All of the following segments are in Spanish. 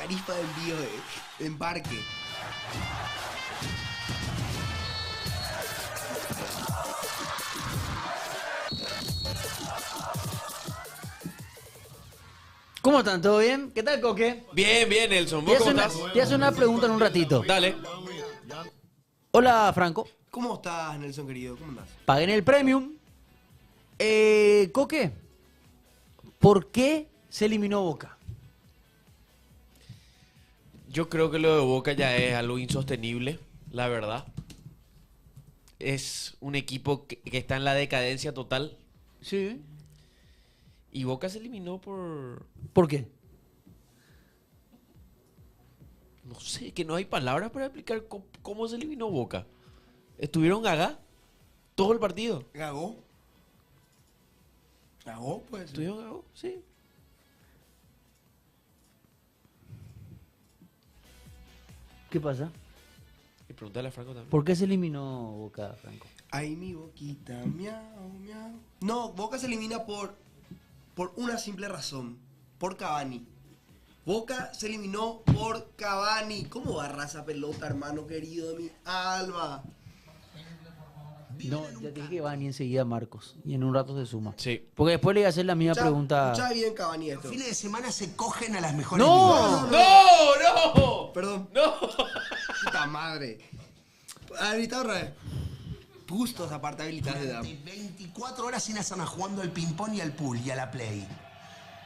tarifa de envío de embarque. ¿Cómo están? ¿Todo bien? ¿Qué tal, Coque? Bien, bien, Nelson. Te ¿Vos voy a cómo hacer estás? te voy a hacer una pregunta en un ratito. Dale. Hola, Franco. ¿Cómo estás, Nelson, querido? ¿Cómo andás? Paguen el premium. Coque, ¿por qué se eliminó Boca? Yo creo que lo de Boca ya es algo insostenible, la verdad. Es un equipo que está en la decadencia total. Sí. Y Boca se eliminó por... ¿Por qué? No sé, que no hay palabras para explicar cómo se eliminó Boca. ¿Estuvieron gaga todo el partido? ¿Gagó? ¿Gagó? Pues. ¿Estuvieron gaga? Sí. ¿Qué pasa? Y pregúntale a Franco también. ¿Por qué se eliminó Boca, Franco? Ay, mi boquita, miau, miau. No, Boca se elimina por una simple razón. Por Cavani. Boca se eliminó por Cavani. ¿Cómo barra esa pelota, hermano querido de mi alma? No, ya te dije que van y enseguida Marcos. Y en un rato se suma. Sí. Porque después le voy a hacer la misma pregunta. Escuchá bien, Cavani, esto. Fines de semana se cogen a las mejores ¡No! ¡No, no! Perdón. ¡No! Puta madre. Habilitado otra vez. Justos aparte habilitados de Durante edad. 24 horas sin hacer nada, jugando al ping-pong y al pool y a la play.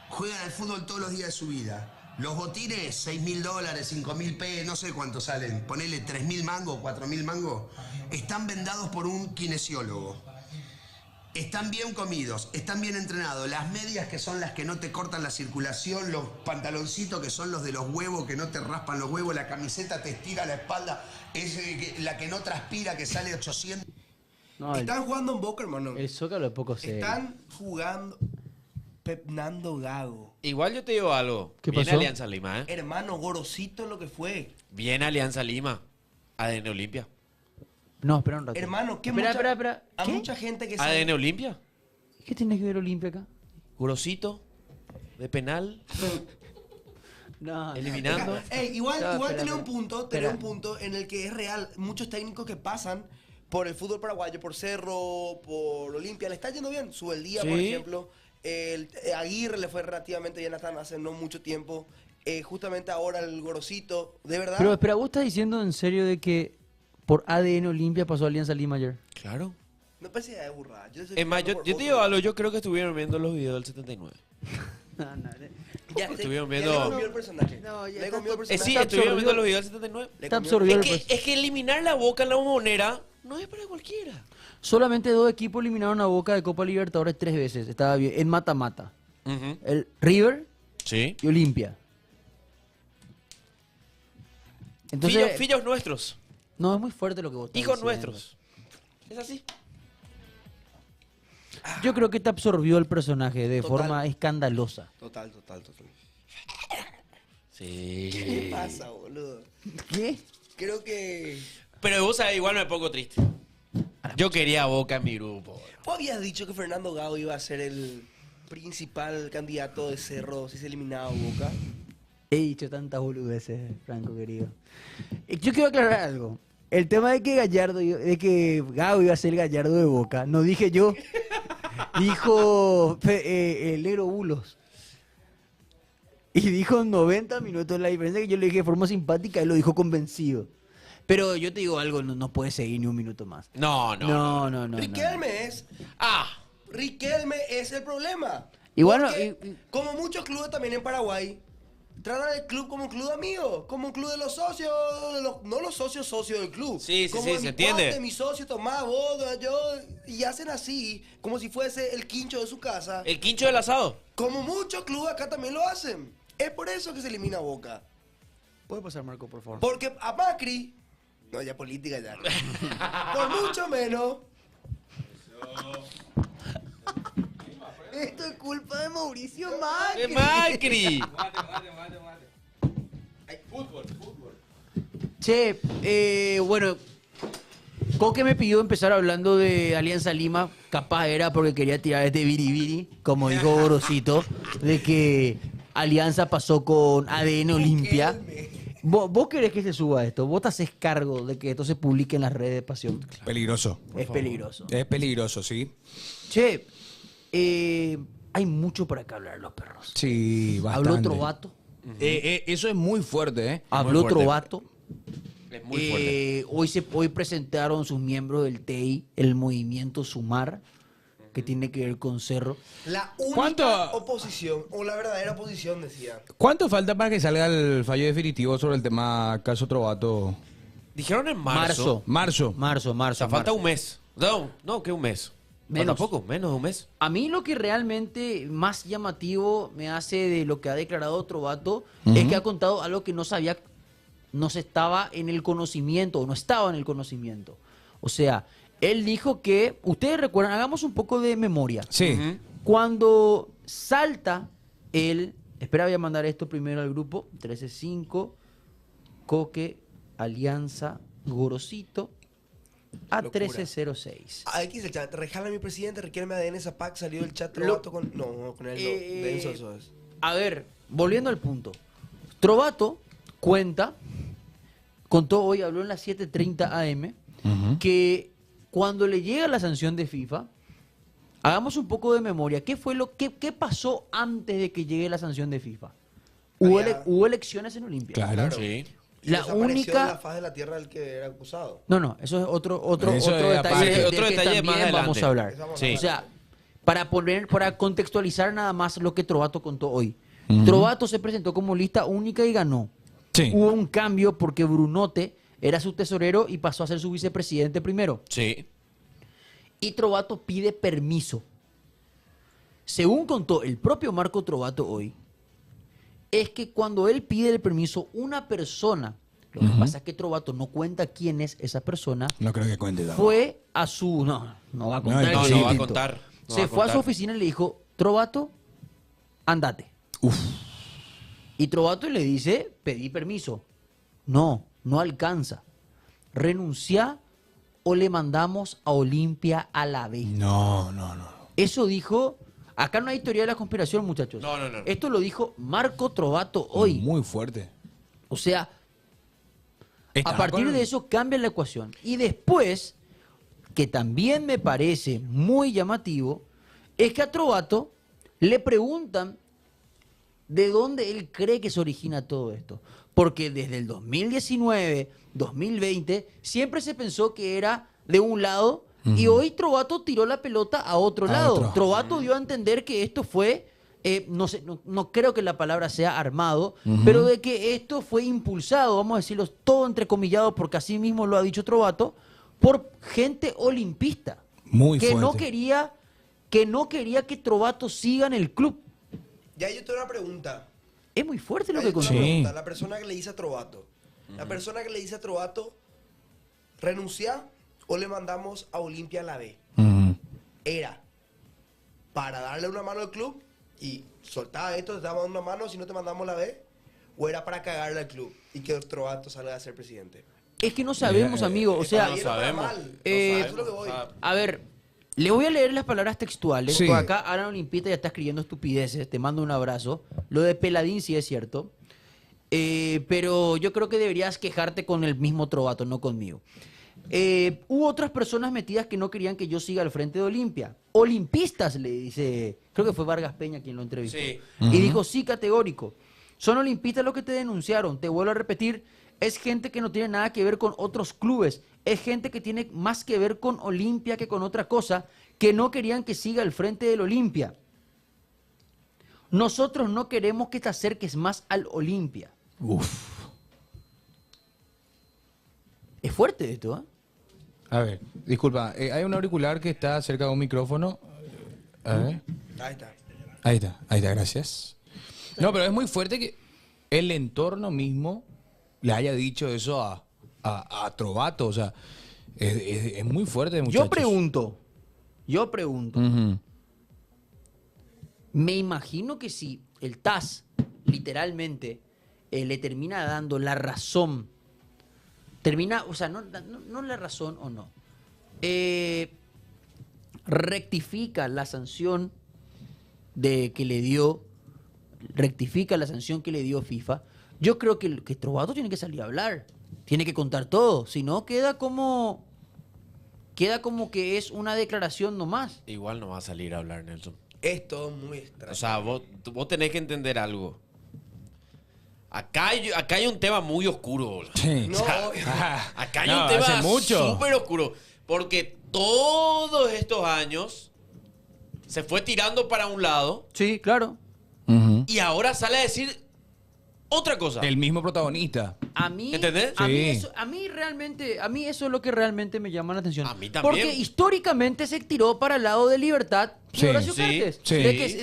Juegan al fútbol todos los días de su vida. Los botines, $6.000, $5.000, no sé cuánto salen. Ponele 3.000 mangos, 4.000 mangos. Están vendados por un kinesiólogo. Están bien comidos, están bien entrenados. Las medias, que son las que no te cortan la circulación, los pantaloncitos, que son los de los huevos, que no te raspan los huevos, la camiseta te estira la espalda, es la que no transpira, que sale 800. No, el, Están jugando en Boca, hermano. el Zócalo es poco serio. Están jugando Pepnando Gago. Igual yo te digo algo. ¿Qué Bien pasó? Alianza Lima, ¿eh? Hermano, Gorosito lo que fue. Bien Alianza Lima. ADN Olimpia. No, espera un rato. Hermano, que Espera. a ¿Qué? mucha gente que ADN Olimpia. ¿Qué tiene que ver Olimpia acá? Grosito. De penal. No, Eliminando. Ey, igual espera, tenía un espera. punto, Espera. en el que es real. Muchos técnicos que pasan por el fútbol paraguayo, por Cerro, por Olimpia, le está yendo bien. Subeldía, por Sí. ejemplo. Aguirre le fue relativamente bien hasta hace no mucho tiempo. Justamente ahora el Gorosito, de verdad. Pero espera, ¿vos estás diciendo en serio de que por ADN Olimpia pasó Alianza Lima ayer? Claro. No parece de burrada. Yo estoy Es más, explicando yo por te digo foto. algo. Yo creo que estuvieron viendo los videos del 79. Ya, Estuvieron ya viendo- le comió el personaje. No, ya le está comió el to- personaje. Sí, Está estuvieron viendo absorbido. los videos del 79. Le Está comió- absorbido. Es que eliminar la Boca en la Bombonera no es para cualquiera. Solamente dos equipos eliminaron a Boca de Copa Libertadores 3 veces. Estaba bien. En mata-mata. El River Sí. y Olimpia. Entonces, Fillos nuestros. no, es muy fuerte lo que vos estás Hijos diciendo. nuestros. Es así. Yo creo que te absorbió el personaje de Total. forma escandalosa. Total. Sí. ¿Qué le pasa, boludo? ¿Qué? Creo que... Pero vos sabés, igual me pongo triste. Yo quería a Boca en mi grupo. Vos habías dicho que Fernando Gago iba a ser el principal candidato de Cerro si se eliminaba Boca. He dicho tantas boludeces, Franco querido. Yo quiero aclarar algo. El tema de que Gago iba a ser el Gallardo de Boca, no dije yo. Dijo el Nero Bulos. Y dijo 90 minutos. La diferencia es que yo le dije de forma simpática, él lo dijo convencido. Pero yo te digo algo, no puede seguir ni un minuto más. No. No. Riquelme es... Ah, Riquelme es el problema. Igual no- Porque, como muchos clubes también en Paraguay, tratan al club como un club amigo, como un club de los socios, no los socios del club. Sí, como sí, mi se entiende. cuate, mi socio, Tomás, vos, yo, y hacen así, como si fuese el quincho de su casa. el quincho del asado. Como muchos clubes acá también lo hacen. Es por eso que se elimina Boca. ¿Puede pasar, Marco, por favor? Porque a Macri, no, ya política ya. Por mucho menos. Esto es culpa de Mauricio Macri. ¡De Macri! Che, bueno, Coque me pidió empezar hablando de Alianza Lima. Capaz era porque quería tirar este biribiri, como dijo Gorosito, de que Alianza pasó con ADN Olimpia. ¿Vos querés que se suba esto? ¿Vos te haces cargo de que esto se publique en las redes de Pasión? Peligroso. Es peligroso. Es peligroso, sí. Che, hay mucho para acá hablar los perros. Sí, bastante. Habló Trovato. Eso es muy fuerte, ¿eh? Habló fuerte. Trovato. Es muy fuerte. Hoy presentaron sus miembros del TEI, el movimiento Sumar, que tiene que ver con Cerro. La única ¿Cuánto? oposición, o la verdadera oposición, decía. ¿Cuánto falta para que salga el fallo definitivo sobre el tema caso Trovato? Dijeron en marzo. Marzo. Marzo. O sea, falta un mes. No, que un mes. Menos. Tampoco, menos de un mes. A mí lo que realmente más llamativo me hace de lo que ha declarado Trovato es que ha contado algo que no sabía, no se estaba en el conocimiento, o no estaba en el conocimiento. O sea, él dijo que, ustedes recuerdan, hagamos un poco de memoria. Sí. Ujú. Cuando salta el, espera, voy a mandar esto primero al grupo, 135, Coque, Alianza, Gorosito, a Locura. 1306. Aquí dice el chat, rejala a mi presidente, requiere ADN Zapac, salió del chat Trovato con... No, con él no, Denso eso es. A ver, volviendo al punto. Trovato contó hoy, habló en las 7:30 AM, que cuando le llega la sanción de FIFA, hagamos un poco de memoria. ¿Qué pasó antes de que llegue la sanción de FIFA? Hubo elecciones en Olimpia. Claro. Sí. Y La desapareció única- de la faz de la tierra del que era acusado. No, eso es otro Eso es detalle, aparte. del Otro que detalle más también vamos adelante. a hablar. Eso vamos a Sí. O sea, para contextualizar nada más lo que Trovato contó hoy. Ujú. Trovato se presentó como lista única y ganó. Sí. Hubo un cambio porque Brunote era su tesorero y pasó a ser su vicepresidente primero. Sí. Y Trovato pide permiso. Según contó el propio Marco Trovato hoy, es que cuando él pide el permiso, una persona, lo que pasa es que Trovato no cuenta quién es esa persona, No creo que cuente. Davo. fue a su... No va a contar. No, que no es va a distinto. contar. No Se va a fue a su contar. oficina y le dijo, Trovato, andate. Uf. Y Trovato le dice, pedí permiso. No alcanza. Renuncia o le mandamos a Olimpia a la vez. No. Eso dijo, acá no hay teoría de la conspiración, muchachos. No. Esto lo dijo Marco Trovato hoy. Muy fuerte. O sea, a Estaba partir con- de eso cambia la ecuación. Y después, que también me parece muy llamativo, es que a Trovato le preguntan de dónde él cree que se origina todo esto. Porque desde el 2019, 2020, siempre se pensó que era de un lado y hoy Trovato tiró la pelota a otro A lado. otro. Trovato dio a entender que esto fue, no sé, no creo que la palabra sea armado, pero de que esto fue impulsado, vamos a decirlo todo entrecomillado, porque así mismo lo ha dicho Trovato, por gente olimpista. Muy que fuerte. no quería que Trovato siga en el club. Ya yo tengo una pregunta. Es muy fuerte lo Ya que yo tengo contó. una Sí. pregunta. La persona que le dice a Trovato. La persona que le dice a Trovato, renuncia o le mandamos a Olimpia a la B. Ujú. Era para darle una mano al club y soltaba esto, te damos una mano si no te mandamos la B. O era para cagarle al club y que Trovato salga a ser presidente. Es que no sabemos, amigo. O sea, Para bien o para sabemos. mal. Eh, Eso es lo que voy. a ver, le voy a leer las palabras textuales. Sí. Por acá Alan Olimpita ya está escribiendo estupideces. Te mando un abrazo. Lo de Peladín sí es cierto. Pero yo creo que deberías quejarte con el mismo Trovato, no conmigo. Hubo otras personas metidas que no querían que yo siga al frente de Olimpia. Olimpistas, le dice, creo que fue Vargas Peña quien lo entrevistó. Sí. Y dijo, sí, categórico. Son olimpistas los que te denunciaron. Te vuelvo a repetir, es gente que no tiene nada que ver con otros clubes. Es gente que tiene más que ver con Olimpia que con otra cosa, que no querían que siga al frente del Olimpia. Nosotros no queremos que te acerques más al Olimpia. Uf. Es fuerte esto, ¿eh? A ver, disculpa, hay un auricular que está cerca de un micrófono. A ver. Ahí está. Ahí está, gracias. No, pero es muy fuerte que el entorno mismo le haya dicho eso a Trovato. O sea, es muy fuerte, muchachos. Yo pregunto, Ujú. me imagino que si el TAS literalmente le termina dando la razón, o sea, no la razón o no, rectifica la sanción de que le dio rectifica la sanción que le dio FIFA, yo creo que Trovato tiene que salir a hablar. Tiene que contar todo. Si no, queda como que es una declaración nomás. Igual no va a salir a hablar, Nelson. Es todo muy extraño. O sea, vos tenés que entender algo. Acá hay un tema muy oscuro, boludo. Sí. No, Acá hay No, un tema hace mucho. súper oscuro. Porque todos estos años se fue tirando para un lado Sí, claro. Ujú. y ahora sale a decir otra cosa. El mismo protagonista. A mí, ¿Entendés? A mí, Sí. a mí eso es lo que realmente me llama la atención. A mí también. Porque históricamente se tiró para el lado de Libertad y Sí. Horacio Sí, Cartes, sí.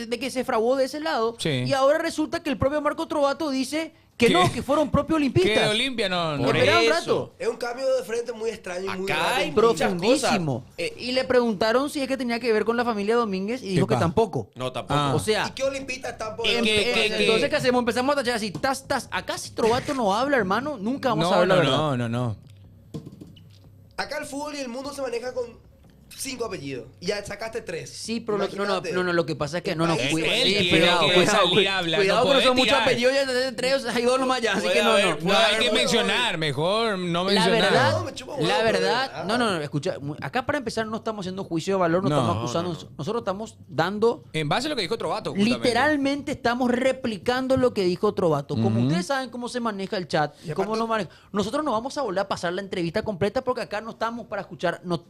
de que se fraguó de ese lado. Sí. Y ahora resulta que el propio Marco Trovato dice que ¿Qué? no, que fueron propios Que olimpistas. de Olimpia no. Por Espera un eso. rato. es un cambio de frente muy extraño y muy Acá raro. hay muchas Profundísimo. cosas. Y le preguntaron si es que tenía que ver con la familia Domínguez y dijo que Epa. tampoco. No, tampoco. Ah. O sea, ¿Y qué olimpistas están por entonces ¿qué hacemos? Empezamos a tachar así, acá si Trovato no habla, hermano, nunca vamos a ver la verdad. No. Acá el fútbol y el mundo se maneja con 5 apellidos. Y ya sacaste 3. Sí, pero lo que pasa es que El no, país cuida- él sí, tiene cuidado, que cuidado, salir a hablar, cuidado, no que no puede son muchos tirar. apellidos, ya tres, hay dos nomás ya, así Puede que no, haber, no. No, puede hay haber que bueno, mencionar, mejor no La mencionar. verdad, No, me chupa huevo, la pero- verdad, no, escucha, acá para empezar no estamos haciendo juicio de valor, no, No, estamos acusando, no. nosotros estamos dando, En base a lo que dijo Trovato, justamente. literalmente estamos replicando lo que dijo Trovato. Como Ujú. ustedes saben cómo se maneja el chat, Y cómo aparte- no maneja, nosotros no vamos a volver a pasar la entrevista completa porque acá no estamos para escuchar No.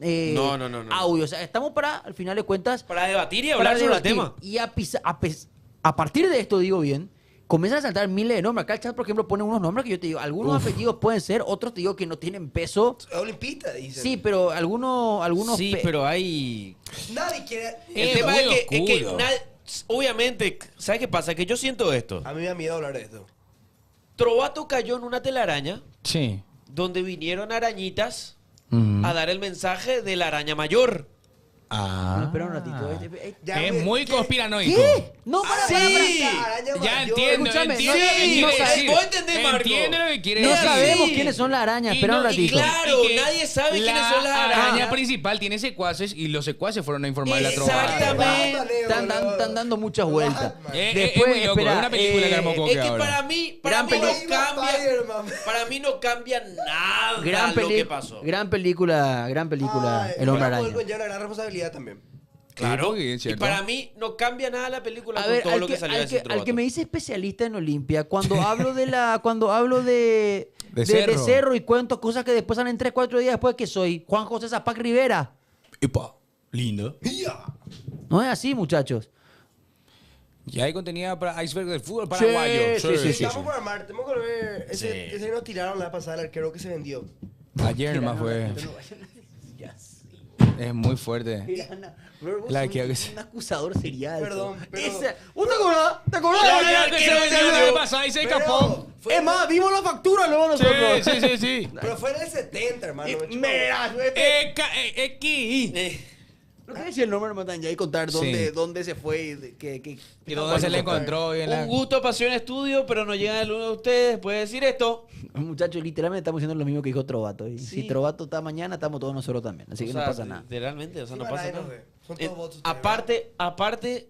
audio, o sea, estamos para, al final de cuentas, Para debatir y hablar para sobre el debatir. tema. Y a partir de esto, digo bien, comienzan a saltar miles de nombres. Acá el chat, por ejemplo, pone unos nombres que yo te digo, algunos apellidos pueden ser, otros te digo que no tienen peso. Olimpista, dicen. Sí, pero algunos Sí, pero hay... Nadie quiere. El Es tema muy es que oscuro. obviamente, ¿sabes qué pasa? Que yo siento esto. A mí me da miedo hablar de esto. Trovato cayó en una telaraña Sí. donde vinieron arañitas Ujú. a dar el mensaje de la araña mayor. Ah. Espera un ratito. Ya, Es güey, muy ¿qué? conspiranoico. ¿Qué? No, Araña para. blanca, araña Ya mayor. entiendo, Escúchame, entiendo no- lo que no quiere sabes- decir. ¿Vos entendés, Marco? Entiende lo que quiere No decir. sabemos Sí. quiénes son las arañas. Y Espera no- un y ratito. claro, que nadie sabe quiénes son las araña arañas. principal tiene secuaces y los secuaces fueron a informarle a Trovato. Exactamente. Están dando muchas vueltas. Batman. Es muy loco, es una película que armó Coque Es que ahora. para mí Gran no película. cambia. Spider-Man. Para mí no cambia nada lo que pasó. Gran película, Ay, El Hombre bueno, Araña. poder conllevar una gran responsabilidad también. Claro. Sí, es Y cierto. para mí no cambia nada la película A con ver, todo lo que salió de ese al que Trovato. me dice especialista en Olimpia, cuando hablo de De Cerro. Cerro y cuento cosas que después salen 3, 4 días después, que soy Juan José Zapac Rivera. Epa, lindo. No es así, muchachos. Ya hay contenido para Iceberg del fútbol Sí, paraguayo. sí. Estamos por armar. Tenemos que ver. Ese, Sí. ese nos tiraron la pasada, el arquero que se vendió. Ayer nomás fue. Es muy fuerte. La que- Un acusador serial. Perdón, pero- ¿Vos te acordás? ¿Te acordás? No, Ya, no, que que se no, vendió no, la no. vez pasada y se Pero escapó. fue- Es más, vimos la factura luego nosotros. Sí. Pero fue en el 70, hermano. me chupa Mira, X. ¿no qué decía el nombre de ya y contar dónde, Sí. dónde se fue y ¿Y dónde se le encontró? Y en la- Un gusto, pasión, estudio, pero no llega el uno de ustedes. Puede decir esto. Muchachos, literalmente estamos haciendo lo mismo que dijo Trovato. Y Sí. si Trovato está mañana, estamos todos nosotros también. Así que O no sea, pasa nada. Literalmente, o sea, Sí, no para pasa nadie nos nada. ve. Son todos votos ustedes, Aparte,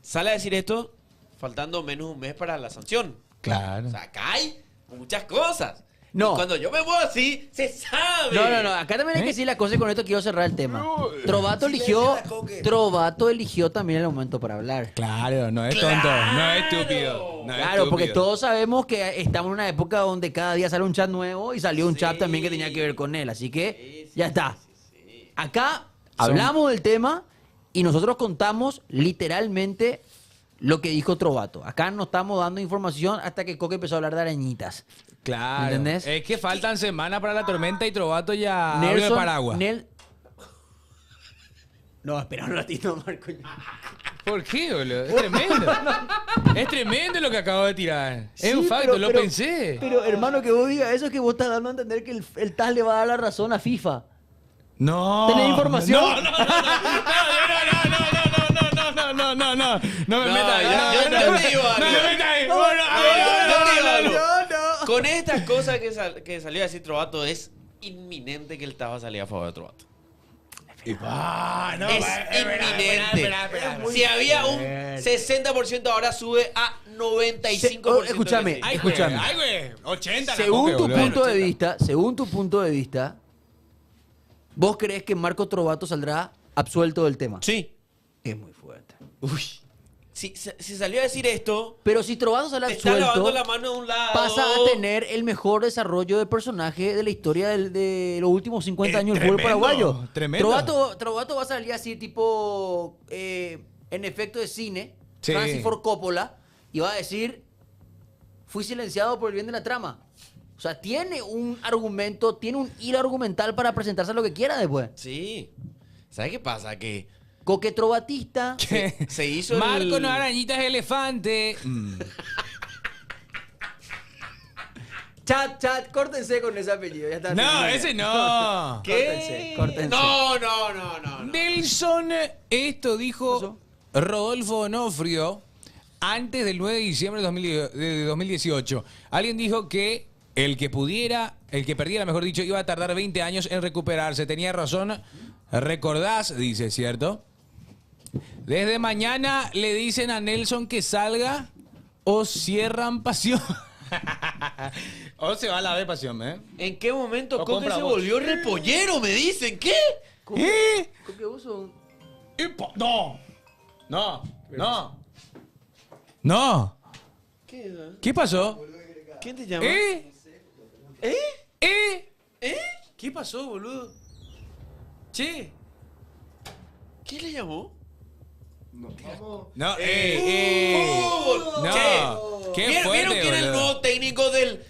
sale a decir esto faltando menos de un mes para la sanción. Claro. O sea, acá hay muchas cosas. No. Y cuando yo me muevo así, se sabe. No. Acá también hay que decir la cosa y con esto quiero cerrar el tema. Trovato eligió, Silencio, la Coque. Trovato eligió también el momento para hablar. Claro, no es tonto, no es estúpido. No es Claro, porque estúpido. todos sabemos que estamos en una época donde cada día sale un chat nuevo y salió un chat también que tenía que ver con él. Así que ya está. Acá hablamos del tema y nosotros contamos literalmente lo que dijo Trovato. Acá no estamos dando información hasta que Coque empezó a hablar de arañitas. Claro. ¿Entendés? Es que faltan semanas para la tormenta y Trovato ya abrió el paraguas. No, espera un ratito, Marco. ¿Por qué, boludo? Es tremendo. Es tremendo lo que acabo de tirar. Es un Sí, facto, pero- lo pero- pensé. Pero, hermano, que vos digas eso es que vos estás dando a entender que el TAS le va a dar la razón a FIFA. No. ¿Tenés información? No me metas ahí. yo te digo algo. No me metas ahí. Yo te digo algo. no. Con estas cosas que salió a decir Trovato, es inminente que el TAS va a salir a favor de Trovato. No, es inminente. espera. Si había un 60%, ahora sube a 95%. Escúchame, que sí. escúchame. Ay, güey. 80. la Según coque, tu boludo. punto de vista, ¿vos crees que Marco Trovato saldrá absuelto del tema? Sí. Es muy fuerte. Uy. Si salió a decir esto, Pero si Trovato sale te está lavando absuelto, la mano de un lado. pasa a tener el mejor desarrollo de personaje de la historia de los últimos 50 años del fútbol tremendo, paraguayo. tremendo. Trovato va a salir así tipo en efecto de cine, Sí. Francis Ford Coppola, y va a decir, fui silenciado por el bien de la trama. O sea, tiene un argumento, tiene un hilo argumental para presentarse a lo que quiera después. Sí. ¿Sabes qué pasa? Que Coquetrovatista. se hizo Marco el... no arañitas elefante. Chat, córtense con ese apellido. Ya está. No, ese no. ¿Qué? Córtense. No. Nelson, esto ¿Pasó? dijo Rodolfo Onofrio antes del 9 de diciembre de 2018. Alguien dijo que el que perdiera, mejor dicho, iba a tardar 20 años en recuperarse. Tenía razón. Recordás, dice, ¿cierto? Desde mañana le dicen a Nelson que salga o cierran Pasión. O se va a la B Pasión, ¿eh? ¿En qué momento Lo Coque compra se vos. volvió repollero? Me dicen, ¿qué? ¿Eh? Coque uso. No. ¿Qué? ¿Qué pasó? ¿Quién te llama? ¿Eh? ¿Qué pasó, boludo? Che. ¿Quién le llamó? No, Fútbol. No. Che. Qué ¿Vieron fuerte, quién es el boludo. nuevo técnico del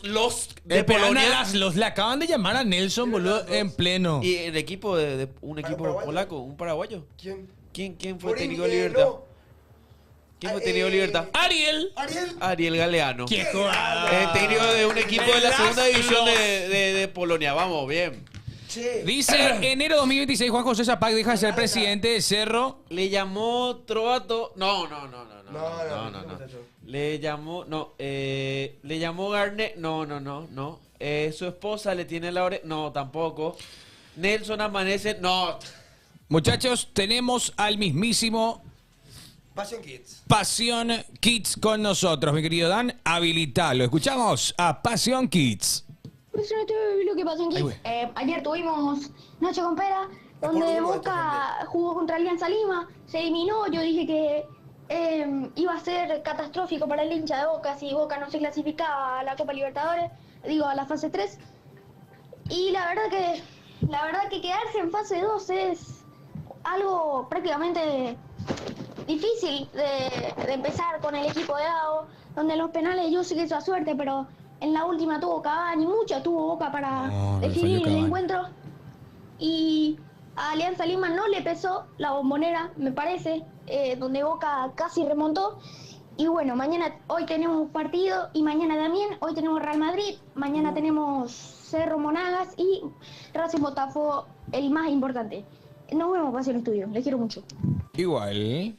Los de Pero Polonia? le acaban de llamar a Nelson, boludo, en pleno. Y el equipo de un equipo paraguayo? polaco, un paraguayo. ¿Quién? ¿Quién fue Morini, técnico de Libertad? no. ¿Quién fue técnico de Libertad? Ariel. Ariel Galeano. ¡Qué jugada! Técnico de un equipo de la Las segunda división Los. de Polonia. Vamos, bien. Che. Dice, enero 2026, Juan José Zapac deja de ser presidente de Cerro. Le llamó Trovato. No. No. Le llamó Garnet. No. Su esposa le tiene la oreja. No, tampoco. Nelson Amanece. No. Muchachos, tenemos al mismísimo Passion Kids. Pasión Kids con nosotros, mi querido Dan. Habilitalo. Escuchamos a Pasión Kids. Pues lo que pasa en Ay, que güey. ayer tuvimos Noche con Pera, por donde uno de Boca jugó contra Alianza Lima, se eliminó. Yo dije que iba a ser catastrófico para el hincha de Boca si Boca no se clasificaba a la Copa Libertadores, digo a la fase 3. Y la verdad que quedarse en fase 2 es algo prácticamente difícil de empezar con el equipo de Gago, donde los penales yo sé que hizo suerte, pero en la última tuvo Cavani, mucha tuvo Boca para No, le definir falló el Cavani. encuentro. Y a Alianza Lima no le pesó la Bombonera, me parece, donde Boca casi remontó. Y bueno, hoy tenemos partido y mañana también. Hoy tenemos Real Madrid, mañana tenemos Cerro Monagas y Racing Botafogo, el más importante. Nos vemos, Pasión Estudio, les quiero mucho. Igual.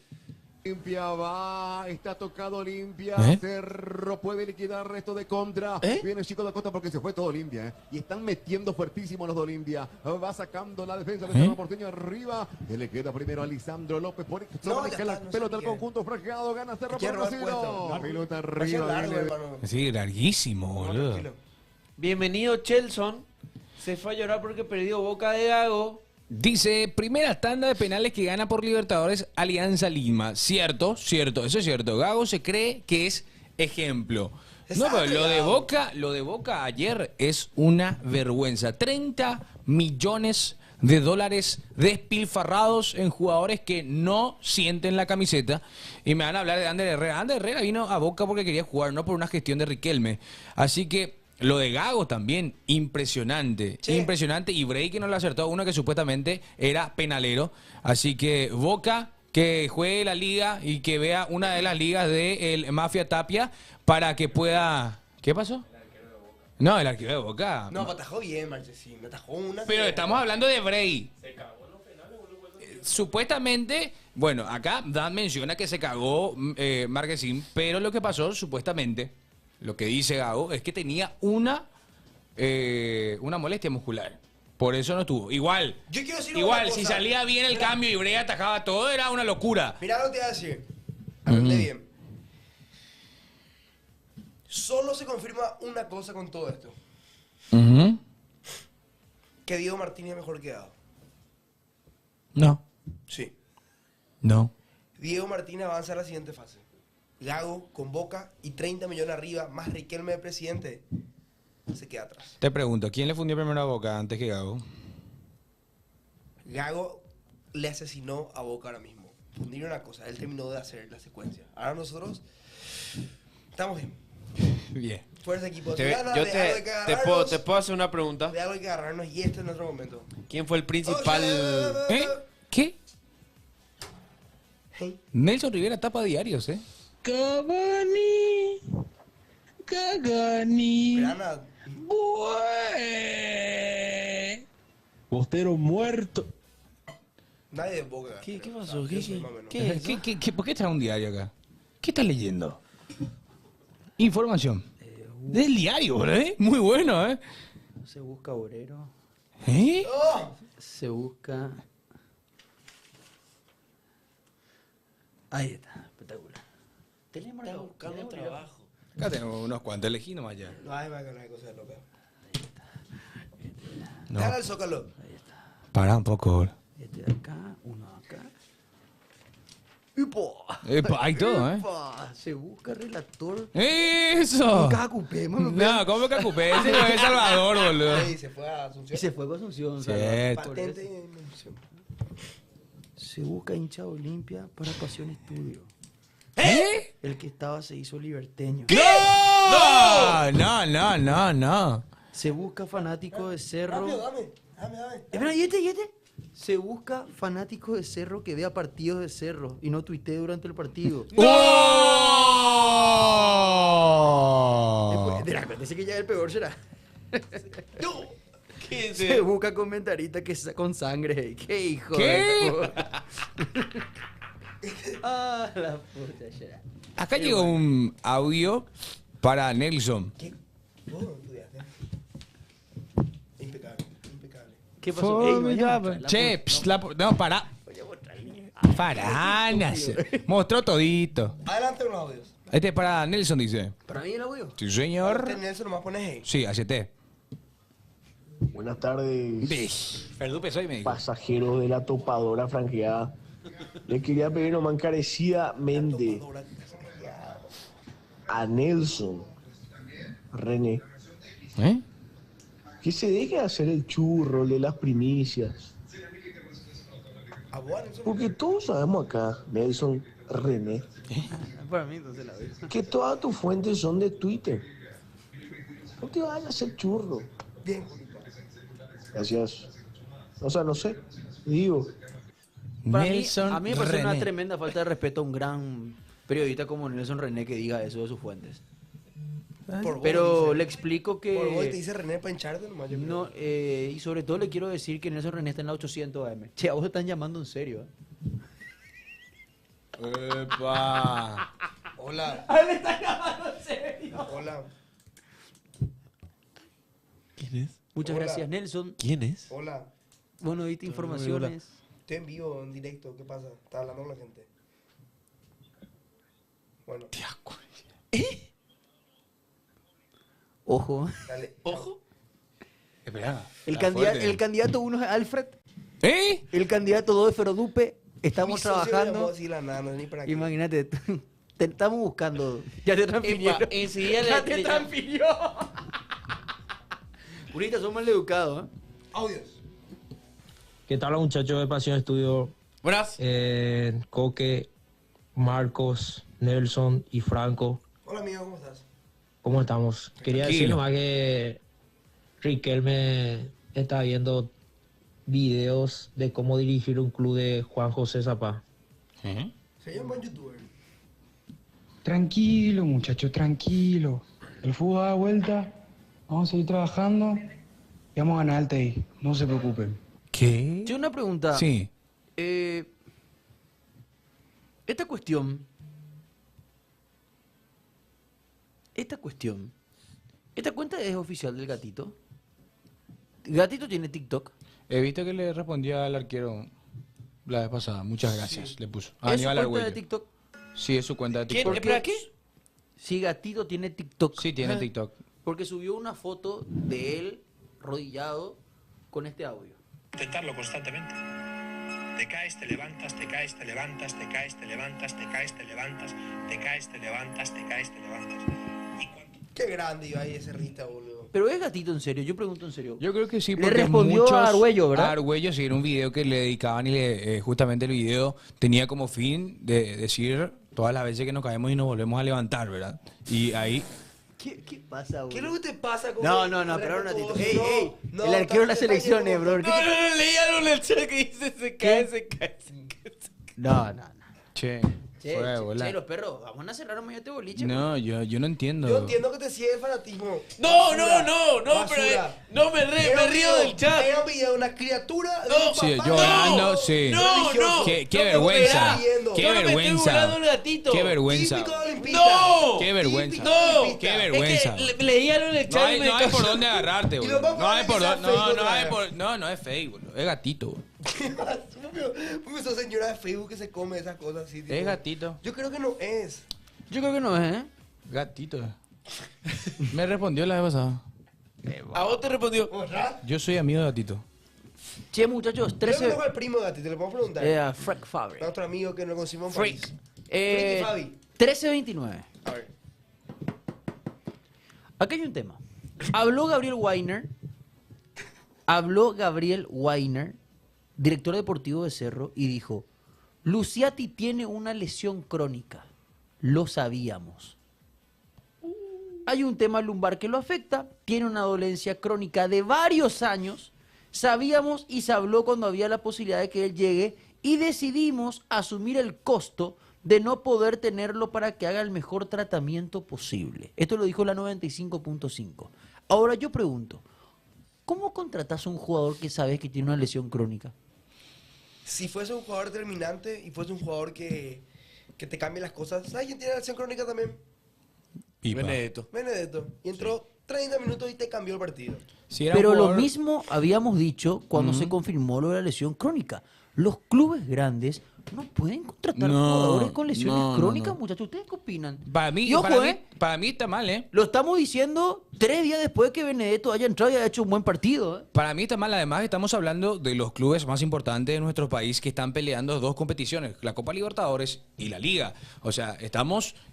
Olimpia va, está tocado Olimpia, ¿Eh? Cerro puede liquidar resto de contra. ¿Eh? Viene Chico de Costa porque se fue todo Olimpia, y están metiendo fuertísimo los de Olimpia. Va sacando la defensa de Cerro Porteño arriba. Y le queda primero a Lisandro López por No, que ya la está, no pelota sé al qué. conjunto fraqueado, gana Cerro Quiere por robar puesto. La pelota Pasión arriba. largo, viene- hermano. Sí, larguísimo, No, boludo. tranquilo. Bienvenido, Chelson. Se fue a llorar porque perdió Boca de Gago. Dice, primera tanda de penales que gana por Libertadores Alianza Lima. Cierto, eso es cierto. Gago se cree que es ejemplo. No, pero lo de Boca ayer es una vergüenza. 30 millones de dólares despilfarrados en jugadores que no sienten la camiseta. Y me van a hablar de Ander Herrera. Ander Herrera vino a Boca porque quería jugar, no por una gestión de Riquelme. Así que lo de Gago también, impresionante. Che. Impresionante. Y Bray que no le acertó a uno que supuestamente era penalero. Así que Boca que juegue la liga y que vea una de las ligas del Mafia Tapia para que pueda... ¿Qué pasó? No, el arquero de Boca. No, me atajó bien, Marchesín. Me atajó una. Pero que- estamos hablando de Bray. Supuestamente, bueno, acá Dan menciona que se cagó Marquesín, pero lo que pasó, supuestamente, lo que dice Gago, es que tenía una molestia muscular. Por eso no estuvo. Igual. Yo quiero decir Igual, una si cosa. salía bien el Mira, cambio y Brea atajaba todo, era una locura. Mira lo que te voy a decir. Aprende bien. Solo se confirma una cosa con todo esto. Ujú. Que Diego Martínez es mejor que Gago. No, Sí. no. Diego Martínez avanza a la siguiente fase. Gago con Boca y 30 millones arriba, más Riquelme de presidente, se queda atrás. Te pregunto, ¿quién le fundió primero a Boca antes que Gago? Gago le asesinó a Boca ahora mismo. Fundir una cosa, él terminó de hacer la secuencia. Ahora nosotros estamos bien. Bien. Fuerza equipo. Yo De algo hay que agarrarnos, te puedo hacer una pregunta. de algo hay que agarrarnos y este es nuestro momento. ¿Quién fue el principal? ¿Eh? ¿Qué? Hey. Nelson Rivera tapa diarios, ¿eh? Cavani. Cagani. Pero Ana, Bostero muerto. nadie de Boca. ¿Qué creo. pasó? Yo ¿Qué- soy qué- más o menos. ¿Por qué trae un diario acá? ¿Qué estás leyendo? Información. Del diario, ¿eh? Muy bueno, ¿eh? Se busca obrero. ¿Eh? ¡Oh! Se busca. Ahí está, espectacular. Tenemos Está buscando trabajo. Acá tenemos unos cuantos, elegí nomás ya. No hay más que una cosa loca. No, Dale al Zócalo. para un poco. Este de acá, uno acá. ¡Upa! Epa, hay todo, ¿eh? ¡Upa! Se busca relator. ¡Eso! Nunca ocupemos, No, ¿cómo que ocupé? Ese no es Salvador, boludo. Sí, se fue a Y Asunción. se fue con Asunción. Sí, Salvador. Patente y mención. Se busca hincha de Olimpia para Pasión Estudio. ¿Eh? El que estaba se hizo liberteño. No. Se busca fanático de Cerro. Rápido, dame. Espera, ¿y este? Se busca fanático de Cerro que vea partidos de Cerro y no tuitee durante el partido. ¡Oh! Dice que ya el peor será. ¿Qué es Se eso? busca comentarista que con sangre. ¡Qué hijo ¿Qué? de puta! Ah, la puta será. Acá llegó un audio para Nelson. ¿Qué? ¿Vos no estudiaste? Impecable, impecable. ¿Qué pasó? Ey, no vayas a mostrar la Che, no, pará. Faranas. Mostró todito. Adelante unos audios. Este es para Nelson, dice. ¿Para mí el audio? Sí, señor. Este Nelson nomás pones hey. Sí, acepté. Buenas tardes, Ferdupe soy, me dijo. pasajeros de la topadora franqueada. Les quería pedir nomás encarecidamente a Nelson René ¿Eh? que se deje de hacer el churro el de las primicias. A vos, Nelson. Porque todos sabemos acá, Nelson René, Para mí entonces la veo. que todas tus fuentes son de Twitter. No te vayas a hacer churro. Bien. Gracias. O sea, no sé. Digo, Para mí, Nelson a mí me parece una René. tremenda falta de respeto a un gran periodista como Nelson René que diga eso de sus fuentes. Por vos, Pero dice. le explico que... Por vos te dice René para hincharte nomás. Yo creo. No, y sobre todo le quiero decir que Nelson René está en la 800 AM. Che, a vos te están llamando en serio. Epa. Hola. A él le están llamando en serio. Hola. ¿Quién es? Muchas Hola. gracias, Nelson. ¿Quién es? Hola. Bueno, diste informaciones. Estoy en vivo, en directo. ¿Qué pasa? Está hablando con la gente. Bueno, Ojo. dale. Ojo. Espera. El candidato 1 es Alfred. ¿Eh? El candidato 2 es Ferodupe. Mi Estamos socio me llamó trabajando. así la nada, no es ni para qué. Imagínate, te estamos buscando. Ya te transfirieron. Epa, enseguida Ya le te llamo. transfirió. Purita, son mal educados, ¿eh? Audios. ¿Qué tal, muchachos de Pasión Estudio? Buenas. Coque, Marcos, Nelson y Franco. Hola, amigo, ¿cómo estás? ¿Cómo estamos? Quería decir Tranquilo. nomás que Riquelme está viendo videos de cómo dirigir un club de Juan José Zapá. Soy un buen youtuber. Tranquilo, muchacho, tranquilo. El fútbol da vuelta, vamos a seguir trabajando y vamos a ganar el TI. No se preocupen. ¿Qué? Yo una pregunta. Sí. Esta cuestión. ¿Esta cuenta es oficial del gatito? Gatito tiene TikTok. He visto que le respondía al arquero la vez pasada. Muchas gracias, le puso. ¿Es su Aníbal cuenta de Argüello. TikTok? Sí, es su cuenta de ¿Quién? TikTok. ¿Espera qué? Sí, Gatito tiene TikTok. Sí, tiene TikTok. Porque subió una foto de él rodillado con este audio. Intentarlo constantemente. Te caes, te levantas, te caes, te levantas, te caes, te levantas, te caes, te levantas, te caes, te levantas, te caes, te levantas. Qué grande iba ahí ese Rita, boludo. Pero es Gatito en serio, yo pregunto en serio. Yo creo que sí, Le porque respondió muchos a Argüello, ¿verdad? A Argüello, sí, era un video que le dedicaban y justamente el video tenía como fin de decir todas las veces que nos caemos y nos volvemos a levantar, ¿verdad? Y ahí... ¿Qué pasa, boludo? ¿Qué es lo que te pasa con No, el pero un ratito. respetuoso? Ey, No, el arquero de la estás selección, cayendo, bro. No, leí algo en el chat que dice se cae, se cae, se cae. No. Che, Che, fue, bola. los perros, vamos a cerrar un este boliche. No, yo no entiendo. Yo entiendo que te sigue el fanatismo. No, Basura, pero basura. no me Era un río video- del chat. Era un video de una criatura de No. un Sí, papá llorando, sí. No. Qué No, vergüenza. pero Qué Yo no me estoy vergüenza. burlando del gatito. Qué vergüenza. Típico olimpista. No. Qué vergüenza. No. Qué vergüenza. Es que leí algo en el No chat y hay, me no hay causó- por dónde agarrarte, Y boludo. lo vamos No a hay por analizar dónde. Facebook No hay otra por. vez. No es fake, boludo. Es gatito, boludo. Porque esa señora de Facebook que se come esas cosas así. tipo. Es gatito. Yo creo que no es. Yo creo que no es, ¿eh? Gatito. Me respondió la vez pasada. A vos te respondió. ¿Verdad? Yo soy amigo de gatito. Che, muchachos, Yo 13... conozco al primo de Gatito, le podemos preguntar. Frank Fabry. Nuestro amigo que nos conocimos en Freak. París. Freaky Fabi. 1329. A ver. Acá hay un tema. Habló Gabriel Weiner, director deportivo de Cerro, y dijo: Luciati tiene una lesión crónica. Lo sabíamos. Hay un tema lumbar que lo afecta, tiene una dolencia crónica de varios años. Sabíamos y se habló cuando había la posibilidad de que él llegue y decidimos asumir el costo de no poder tenerlo para que haga el mejor tratamiento posible. Esto lo dijo la 95.5. Ahora yo pregunto, ¿cómo contratas a un jugador que sabes que tiene una lesión crónica? Si fuese un jugador determinante y fuese un jugador que te cambie las cosas, ¿sabes quién tiene la lesión crónica también? Pipa. Benedetto. Y entró 30 minutos y te cambió el partido. Si era un Pero lo jugador- mismo habíamos dicho cuando se confirmó lo de la lesión crónica. Los clubes grandes no pueden contratar No, jugadores con lesiones no, crónicas, no. muchachos. ¿Ustedes qué opinan? Para mí, Y ojo, para mí está mal, ¿eh? Lo estamos diciendo 3 días después que Benedetto haya entrado y haya hecho un buen partido, ¿eh? Para mí está mal. Además, estamos hablando de los clubes más importantes de nuestro país que están peleando dos competiciones, la Copa Libertadores y la Liga. O sea,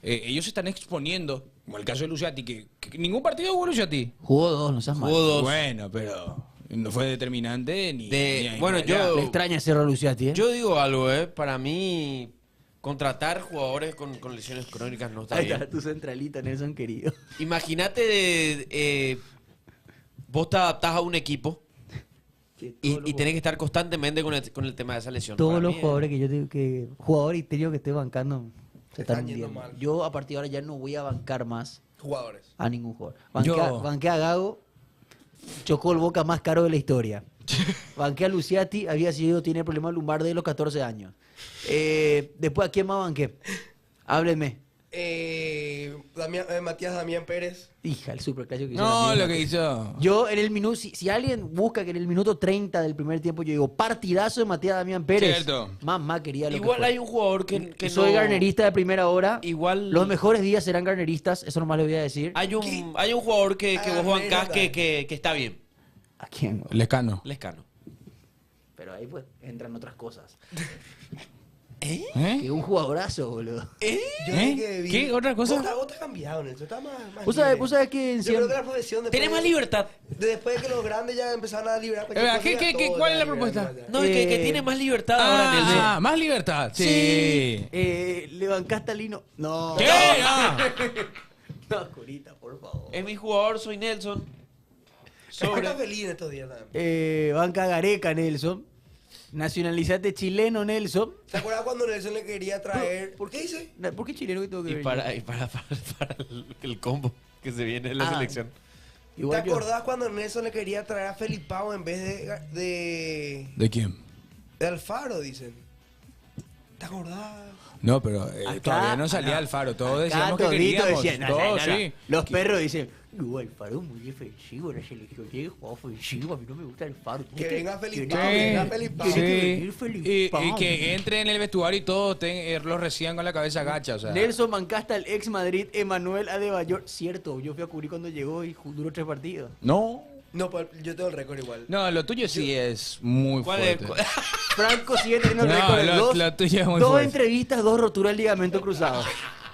ellos están exponiendo, como el caso de Luciati, que ningún partido jugó Luciati. Jugó 2, no seas mal. Jugó 2. Bueno, pero no fue determinante ni ahí Bueno, ni allá. yo- Le extraña Cerro Luciati, ¿eh? Yo digo algo, para mí contratar jugadores con lesiones crónicas no está Ahí bien. está tu centralita, Nelson querido. Imagínate, vos te adaptás a un equipo y tenés que estar constantemente con el tema de esa lesión. Todos Para los mí, jugadores que yo tengo que... Jugadores y técnicos que estoy bancando se están están yendo hundiendo. mal. Yo a partir de ahora ya no voy a bancar más Jugadores. a ningún jugador. Yo- Banqué a Gago, chocó el Boca más caro de la historia. Banqué a Luciati, tiene problemas lumbar de los 14 años. Después, ¿a quién más banqué? Háblenme. Matías Damián Pérez. Hija, el superclásico que hizo. No, la lo Liga. que hizo. Yo en el minuto, si alguien busca que en el minuto 30 del primer tiempo yo digo partidazo de Matías Damián Pérez. Cierto. Mamá quería lo Igual que fue. hay un jugador que Soy no- garnerista de primera hora. Igual Los mejores días serán garneristas, eso nomás le voy a decir. hay un jugador que vos bancás que está bien. ¿A quién? güey? Lescano. Lescano. Pero ahí pues entran otras cosas. ¿Eh? Que un jugadorazo, boludo. Yo ¿Eh? que vi- ¿Qué? ¿Otra cosa? Vos te has cambiado, Nelson. Está más ¿Vos libre. sabés que en Yo creo cien- que la profesión... Tenés más libertad. Después de que los grandes ya empezaron a liberar... ¿Cuál es la propuesta? No, que tiene más libertad ahora en el Ah, más libertad. Sí. le bancaste a Lino. No. ¿Qué? No, Curita, por favor. Es mi jugador, soy Nelson. Está feliz en estos días también. Banca a Gareca, Nelson. Nacionalizate chileno, Nelson. ¿Te acuerdas cuando Nelson le quería traer... ¿Por qué dice? ¿Por qué chileno que tengo que Y ver? para el combo que se viene en la Ah, selección. ¿Te Igual yo. acordás cuando Nelson le quería traer a Felipao en vez ¿De quién? de Alfaro, dicen? ¿Te acordás? No, pero Acá- todavía no salía Alfaro. Todos acá decíamos que todito queríamos. decían, no, Todos, no, no. sí. Los perros dicen, No, Alfaro es muy defensivo, la selección tiene que jugar ofensivo, a mí no me gusta Alfaro. Que venga Felipe, tiene que venga que- Felipe. tiene que Sí. venir Felipe. Y que entre en el vestuario y todo, los reciban con la cabeza gacha, o sea. Nelson Mancasta, el ex Madrid, Emanuel Adebayor. Cierto, yo fui a cubrir cuando llegó y duró 3 partidos. No. No, pues yo tengo el récord igual. No, lo tuyo sí es muy ¿Cuál es? fuerte. Franco sigue teniendo el No, récord de lo tuyo es muy dos fuerte. entrevistas, 2 roturas del ligamento cruzado.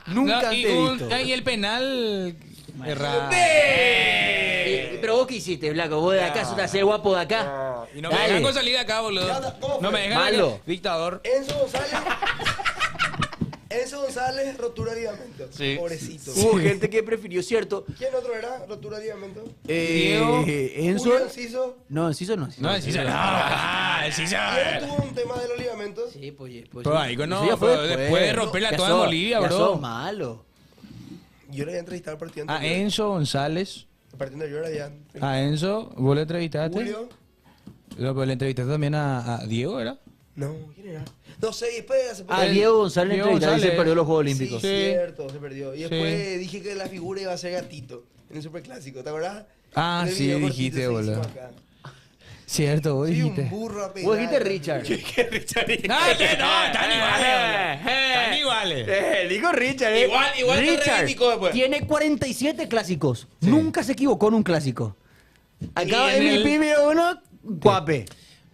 Nunca No, antes y, visto. y el penal. Errado. Pero vos qué hiciste, Blanco, vos de acá sos hacer guapo de acá. Y no me Dale. dejan con salir de acá, boludo. ¿Cómo No fue? me dejan. Malo. Dictador. Enzo González, rotura de ligamento. Sí. Pobrecito. Hubo gente que prefirió, ¿cierto? ¿Quién otro era? Rotura de ligamento. Diego, Enzo. Julio Enciso. No, Enciso no. No, Enciso no. Enciso. ¿Quién tuvo un tema de los ligamentos? Sí, pues. Pero ahí, no, Eso ya fue pero después de romper la Ya toda en sos- Bolivia, ya bro. sos malo. Yo le había entrevistado al partido A anterior. Enzo González. El partido anterior había. A Enzo, ¿vos le entrevistaste? Julio. No, pero le entrevistaste también a Diego, ¿verdad? No, ¿quién era? No sé, y después hace poco. A Diego González Diego entrevistaron y se González. perdió los Juegos Sí, Olímpicos. cierto, se perdió. Y Sí. después dije que la figura iba a ser Gatito en el Superclásico, ¿te acuerdas? Ah, En el sí, video cortito dijiste, ese que boludo. hicimos acá. Cierto, vos Soy dijiste. un burro a Vos dijiste Richard. No, están iguales. Están iguales. Dijo Richard, Igual que Richard Rémico después. tiene 47 clásicos. Nunca se equivocó en un clásico. Acá Y en MVP el- número 1, Guape.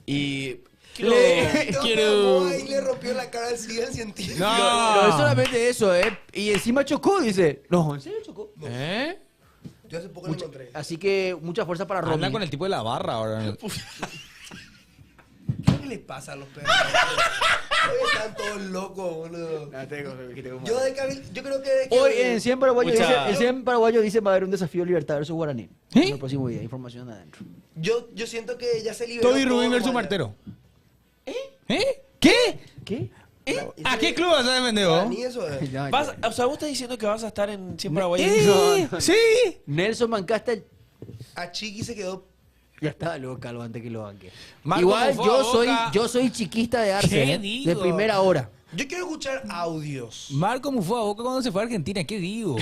Y Quiero- Y le rompió la cara al científico. No. No es solamente eso, Y encima chocó, dice. No, ¿en serio chocó? ¿Eh? Yo hace poco lo encontré. Así que mucha fuerza para Anda Romy. con el tipo de la barra ahora. ¿Qué le pasa a los perros? Están todos locos, boludo. Yo creo que... Hoy en 100 paraguayo Mucha- dice, el 100 paraguayo dice va a haber un desafío Libertad versus Guaraní. En el próximo día, información adentro. Yo siento que ya se liberó Toby todo Rubin versus nomás ya. Martero. ¿Eh? ¿Qué? ¿Qué? ¿A qué club vas a defender vos? Ni eso es. Ya, vas, ya. o sea, vos estás diciendo que vas a estar en 100 Paraguay. No. Sí. Nelson Mancasta A Chiqui se quedó... ya estaba luego calvo antes que lo banque. Marco Igual Mufó a yo Boca. soy chiquista de Arce, ¿Qué de digo? primera hora. Yo quiero escuchar audios. Marco Mufó a Boca cuando se fue a Argentina. ¿Qué digo?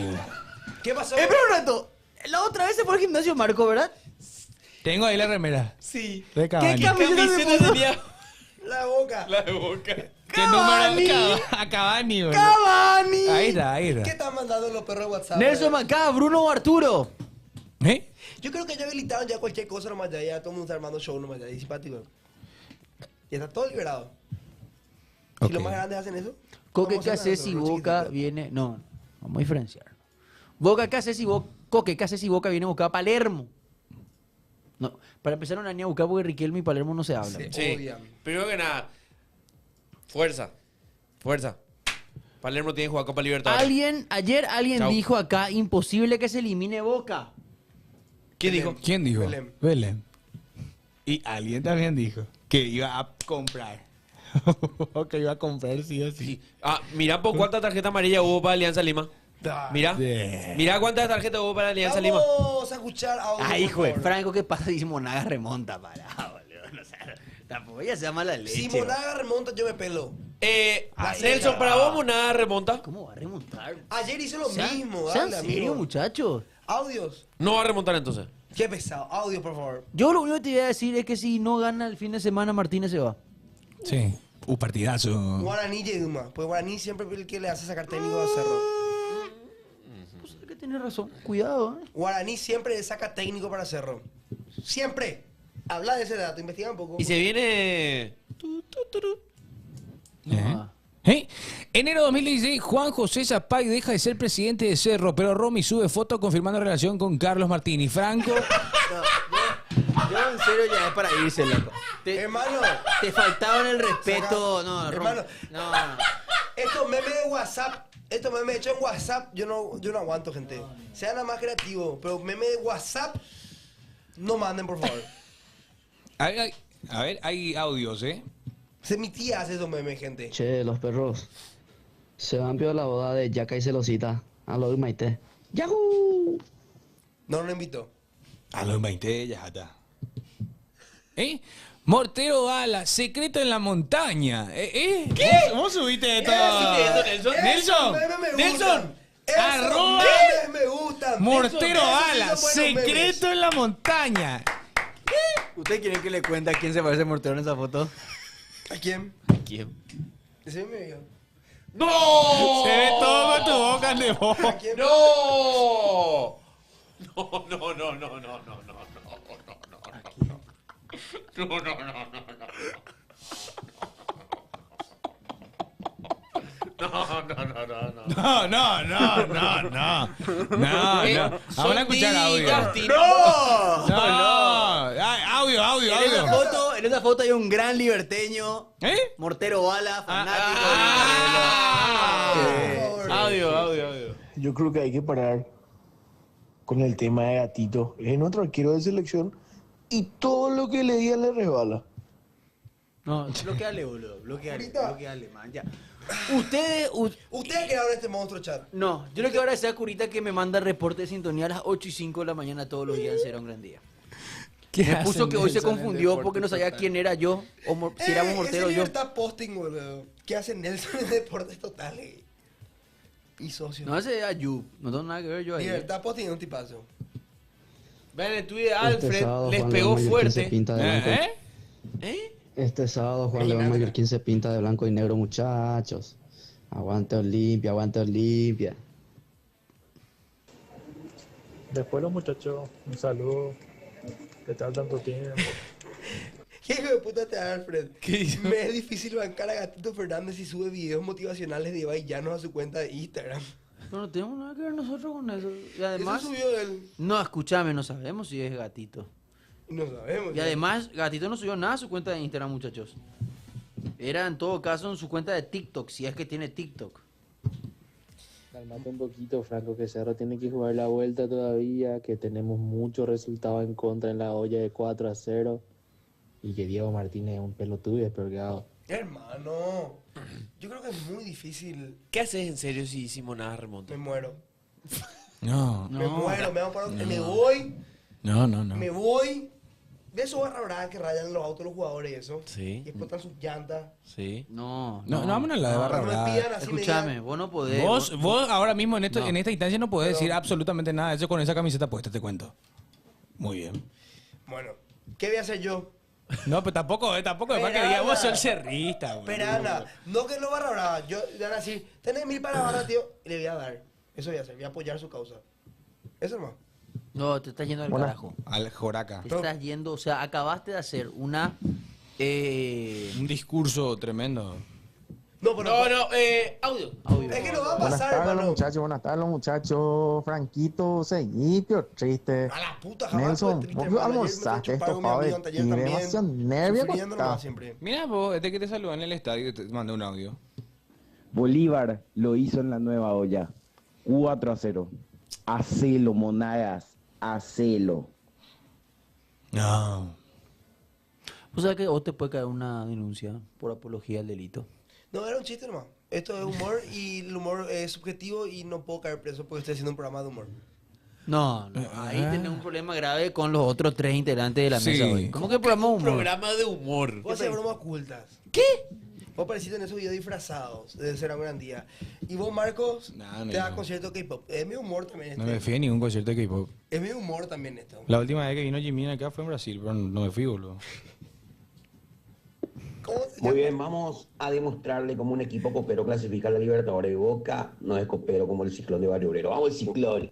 ¿Qué pasó? Espera un rato. La otra vez se fue al gimnasio Marco, ¿verdad? Tengo ahí la remera. Sí. De Cavani. ¿Qué camiseta se puso? tenía La boca. la de Boca. ¿Qué número? A Cavani, boludo. ¡Cavani! Ahí está, ahí ¿Qué está. están mandando los perros de WhatsApp? Nelson Mancada, Bruno o Arturo. ¿Eh? Yo creo que ya habilitaron ya cualquier cosa nomás ya todo el mundo está armando show nomás ya, y simpático. Y está todo liberado. Ok. Si los más grandes hacen eso. Coque, ¿cómo ¿qué hacen haces los si chiquititos? Boca viene...? No, vamos a diferenciar. Boca, ¿qué haces si Boca... Coque, ¿qué haces si Boca viene a buscar a Palermo? No, para empezar una niña a buscar porque Riquelme y Palermo no se hablan. Sí. Odian. Primero que nada, fuerza. Fuerza. Palermo tiene que jugar Copa Libertadores. Ayer alguien Chau. dijo acá, imposible que se elimine Boca. ¿Quién dijo? ¿Quién dijo? Belén. Belén. Y alguien también dijo que iba a comprar. Que iba a comprar sí o sí. Ah, mira por cuántas tarjetas amarillas hubo para Alianza Lima. Mira. Sí. Mira cuántas tarjetas hubo para Alianza Lima. Vamos a escuchar audios. Ay, por hijo de favor. Franco, ¿qué pasa si Monaga remonta? Para, boludo. O sea, tampoco ella se llama la leche. Si Monaga remonta, yo me pelo. Nelson, para vos Monaga remonta. ¿Cómo va a remontar? Ayer hizo lo mismo. ¿Sean Dale, serios, amigo. muchachos? Audios. No va a remontar entonces. Qué pesado. Audio, por favor. Yo lo único que te voy a decir es que si no gana el fin de semana, Martínez se va. Sí. Partidazo. Guaraní y Duma. Pues Guaraní siempre es el que le hace sacar técnico a Cerro. Pues es que tienes razón. Cuidado, ¿eh? Guaraní siempre le saca técnico para Cerro. Siempre. Habla de ese dato, investiga un poco. Y se viene. ¿Eh? Enero 2016, Juan José Zapag deja de ser presidente de Cerro, pero Romy sube foto confirmando relación con Carlos Martini. Franco, Yo en serio ya es para irse, loco. Hermano, Te faltaban el respeto. Saca- No, hermano. No. estos memes de WhatsApp, estos memes hechos en WhatsApp, yo no aguanto, gente. Sean nada más creativos, pero memes de WhatsApp, no manden, por favor. a ver, hay audios, ¿eh? Mi tía hace esos memes, gente. Che, los perros. Se van a la boda de Yaka y Celosita. A lo de Maite. ¡Yahoo! No lo invitó. A los 20 ya está. ¿Eh? Mortero Bala, secreto en la montaña. ¿Qué? ¿Vos subiste esto? Nelson? Esos memes me Nelson. gustan. ¡Arroba! Me gustan. Mortero Esos Ala, sí son buenos memes. secreto en la montaña. ¿Ustedes quieren que le cuente a quién se parece Mortero en esa foto? ¿A quién? ¿A quién? Ese me vio. ¡No! Se ve todo con tu boca de boca. ¡No! No, no, no, no, no, no, no, no, no, no, no, no, no, no. No. Vamos a escuchar audio. ¡No! No. Audio. En esa foto hay un gran liberteño. ¿Eh? Mortero Bala, fanático Audio. Yo creo que hay que parar con el tema de Gatito. Es nuestro arquero de selección y todo lo que le diga le resbala. No, bloqueale, boludo. Bloqueale, man. Ya. Ustedes crearon este monstruo chat. No, yo lo que ahora sea Curita que me manda reporte de sintonía a las 8:05 de la mañana todos los días. Será un gran día. Me puso que hoy se confundió porque no sabía quién era yo o si éramos Mortero ese yo. Libertad Posting, boludo. ¿Qué hace Nelson en Deportes Totales? Y socio. No, ese es Ayub. No tengo nada que ver yo ahí. Libertad Posting es un tipazo. Vean el tweet de Alfred, sábado, les Juan pegó León Mallorquín fuerte. se pinta de blanco. Este sábado Juan León Mallorquín se pinta de blanco y negro, muchachos. Aguante Olimpia. Después los muchachos, un saludo. ¿Qué tal tanto tiempo? ¿Qué hijo de puta te da, Alfred? Me es difícil bancar a Gatito Fernández si sube videos motivacionales de Ibai Llanos a su cuenta de Instagram. Pero no tenemos nada que ver nosotros con eso. Y además, Eso subió él. no, escúchame, no sabemos si es Gatito. No sabemos. Y además, Gatito no subió nada a su cuenta de Instagram, muchachos. Era en todo caso en su cuenta de TikTok, si es que tiene TikTok. Calmate un poquito, Franco, que Cerro tiene que jugar la vuelta todavía, que tenemos muchos resultados en contra en la olla de 4-0 y que Diego Martínez es un pelotudo y despergado. Hermano, yo creo que es muy difícil. ¿Qué haces en serio si hicimos nada remonta? Me muero. No. Me muero, me voy. No. Me voy. De esos barra brava que rayan los autos los jugadores y eso. Sí. Y explotan sus llantas. Sí. No, vámonos a la de barra no me brava. pidan así. Escúchame, vos no podés. Vos ahora mismo en No. esta instancia no podés decir absolutamente nada de eso con esa camiseta puesta, te cuento. Muy bien. Bueno, ¿qué voy a hacer yo? No, pero tampoco es para que diga vos sos el cerrista, güey. Pero Ana, no que lo barra brava. Yo le van a decir, tenés 1000 para la barra, tío, y le voy a dar. Eso voy a hacer, voy a apoyar su causa. Eso nomás. No, te estás yendo al carajo. Al Joraca. Te estás yendo, o sea, acabaste de hacer una... Un discurso tremendo. No, pero... audio. Es que no va a Buenas pasar, tardes, hermano. buenas tardes, muchachos. Franquito, seguí, pero triste. A la puta, jamás Nelson, fue triste, vos hermano. Ayer me almorzaste fue a chupar con mi estofado de amigo anteayer tigre, también. demasiado nervio Sufriendo nomás acostado. siempre. Mira vos, desde que te saludan en el estadio te mandé un audio. Bolívar lo hizo en la nueva olla. 4-0. Hacelo, monadas. Hacelo. No. O sea que vos te puede caer una denuncia por apología al delito. No, era un chiste nomás. Esto es humor y el humor es subjetivo y no puedo caer preso porque estoy haciendo un programa de humor. No, ahí tenés un problema grave con los otros 3 integrantes de la mesa hoy. ¿Cómo que programa de humor? Programa de humor. Vos haces bromas ocultas. ¿Qué? Vos apareciste en esos videos disfrazados de ser un gran día. Y vos, Marcos, no te das yo. concierto de K-pop. Es mi humor también No me fui a ningún concierto de K-pop. Es mi humor también esto. La última vez que vino Jimmy acá fue en Brasil, pero no me fui, boludo. Muy bien, vamos a demostrarle cómo un equipo copero clasifica a la Libertadores de Boca. No es copero como el Ciclón de Barrio Obrero. ¡Vamos, el Ciclón!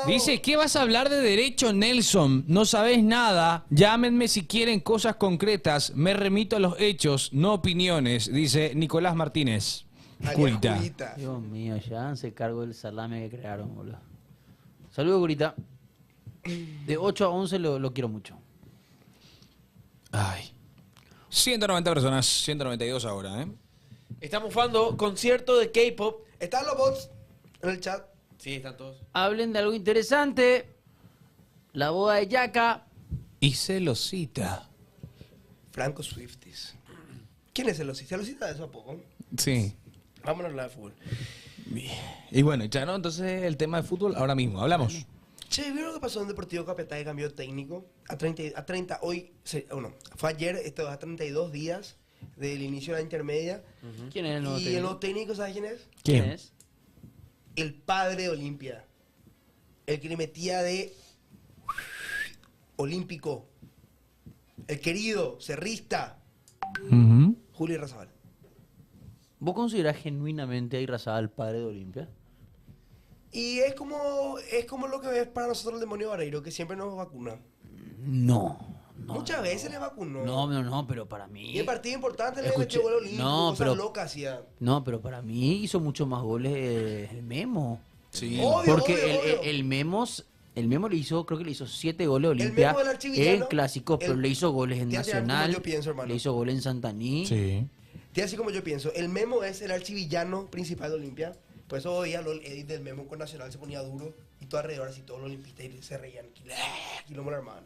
Dice, ¿qué vas a hablar de derecho, Nelson? No sabés nada. Llámenme si quieren cosas concretas. Me remito a los hechos, no opiniones, dice Nicolás Martínez. Curita. Dios mío, ya se cargo del salame que crearon, boludo. Saludos, Curita. De 8 a 11 lo quiero mucho. Ay. 190 personas, 192 ahora, ¿eh? Estamos jugando concierto de K-pop. ¿Están los bots en el chat? Sí, están todos. Hablen de algo interesante. La boda de Yaka. Y celosita. Franco Swifties. ¿Quién es Celosita? ¿Celosita de eso a poco? Sí. Vámonos a hablar de fútbol. Y bueno, ya no, entonces el tema de fútbol ahora mismo, hablamos. Che, ¿vieron lo que pasó en Deportivo Capital que cambió de técnico? A 30 hoy, fue ayer, esto a 32 días del inicio de la intermedia. ¿Quién es el nuevo Y técnico? el nuevo técnico, ¿sabes quién es? ¿Quién es? el padre de Olimpia. El que le metía de olímpico. El querido, cerrista. Julio Irarrázaval. ¿Vos considerás genuinamente a Irarrázaval padre de Olimpia? Y es como lo que es para nosotros el demonio Vareiro, que siempre nos vacuna. No. Muchas veces le vacunó. No, pero para mí... Y en partido importante le metió gol olímpico, cosas locas hacía. No, pero para mí hizo mucho más goles el Memo. Sí. Porque Obvio. el Memo le hizo, creo que le hizo 7 goles a Olimpia Memo del archivillano, en clásicos, pero le hizo goles en te hace algo como Nacional, yo pienso, hermano. le hizo goles en Santaní. Sí. Así como yo pienso, el Memo es el archivillano principal de Olimpia. Por eso veía el edit del Memo con Nacional, se ponía duro y todo alrededor así todos los olimpistas se reían. Quilombo lo armaban.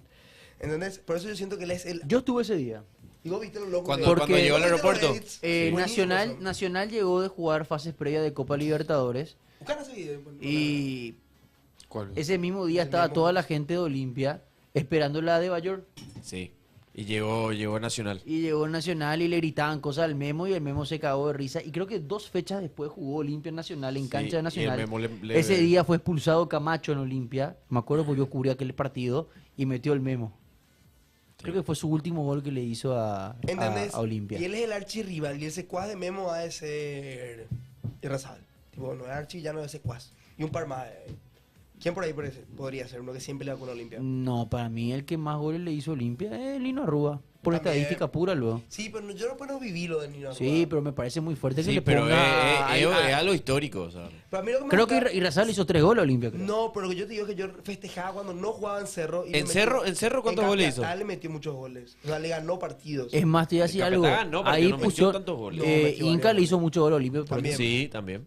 ¿Entendés? Por eso yo siento que él es el... Yo estuve ese día. Y vos viste lo loco. Cuando llegó al aeropuerto. Nacional llegó de jugar fases previas de Copa Libertadores. Y ese mismo día estaba toda la gente de Olimpia esperando la de Bayor. Sí. Y llegó Nacional. Y llegó Nacional y le gritaban cosas al Memo y el Memo se cagó de risa. Y creo que 2 fechas después jugó Olimpia en Nacional, en cancha de Nacional. Y el Memo Ese día fue expulsado Camacho en Olimpia. Me acuerdo porque yo cubrí aquel partido y metió el Memo. Creo que fue su último gol que le hizo a Olimpia. Y él es el archirrival y el secuaz de Memo ha de ser Irarrázaval. Tipo, no es archivillano de secuaz. Y un par más. ¿Quién por ahí podría ser uno que siempre le va con Olimpia? No, para mí el que más goles le hizo a Olimpia es Lino Arrúa. Por estadística pura, luego. Sí, pero yo no puedo vivir lo de Lino Arrúa. Sí, pero me parece muy fuerte que le pero ponga... es algo histórico, o sea. Pero a mí lo que me Creo gusta- que Irarrázaval hizo 3 goles a Olimpia, creo. No, pero lo que yo te digo es que yo festejaba cuando no jugaba en Cerro. Y ¿En Cerro cuántos goles hizo? Le metió muchos goles. O sea, le ganó partidos. Es más, te voy a decir algo. Capitán, no, porque Ahí no metió puso... tantos goles. Inca le hizo mucho gol a Olimpia. También. Sí, también.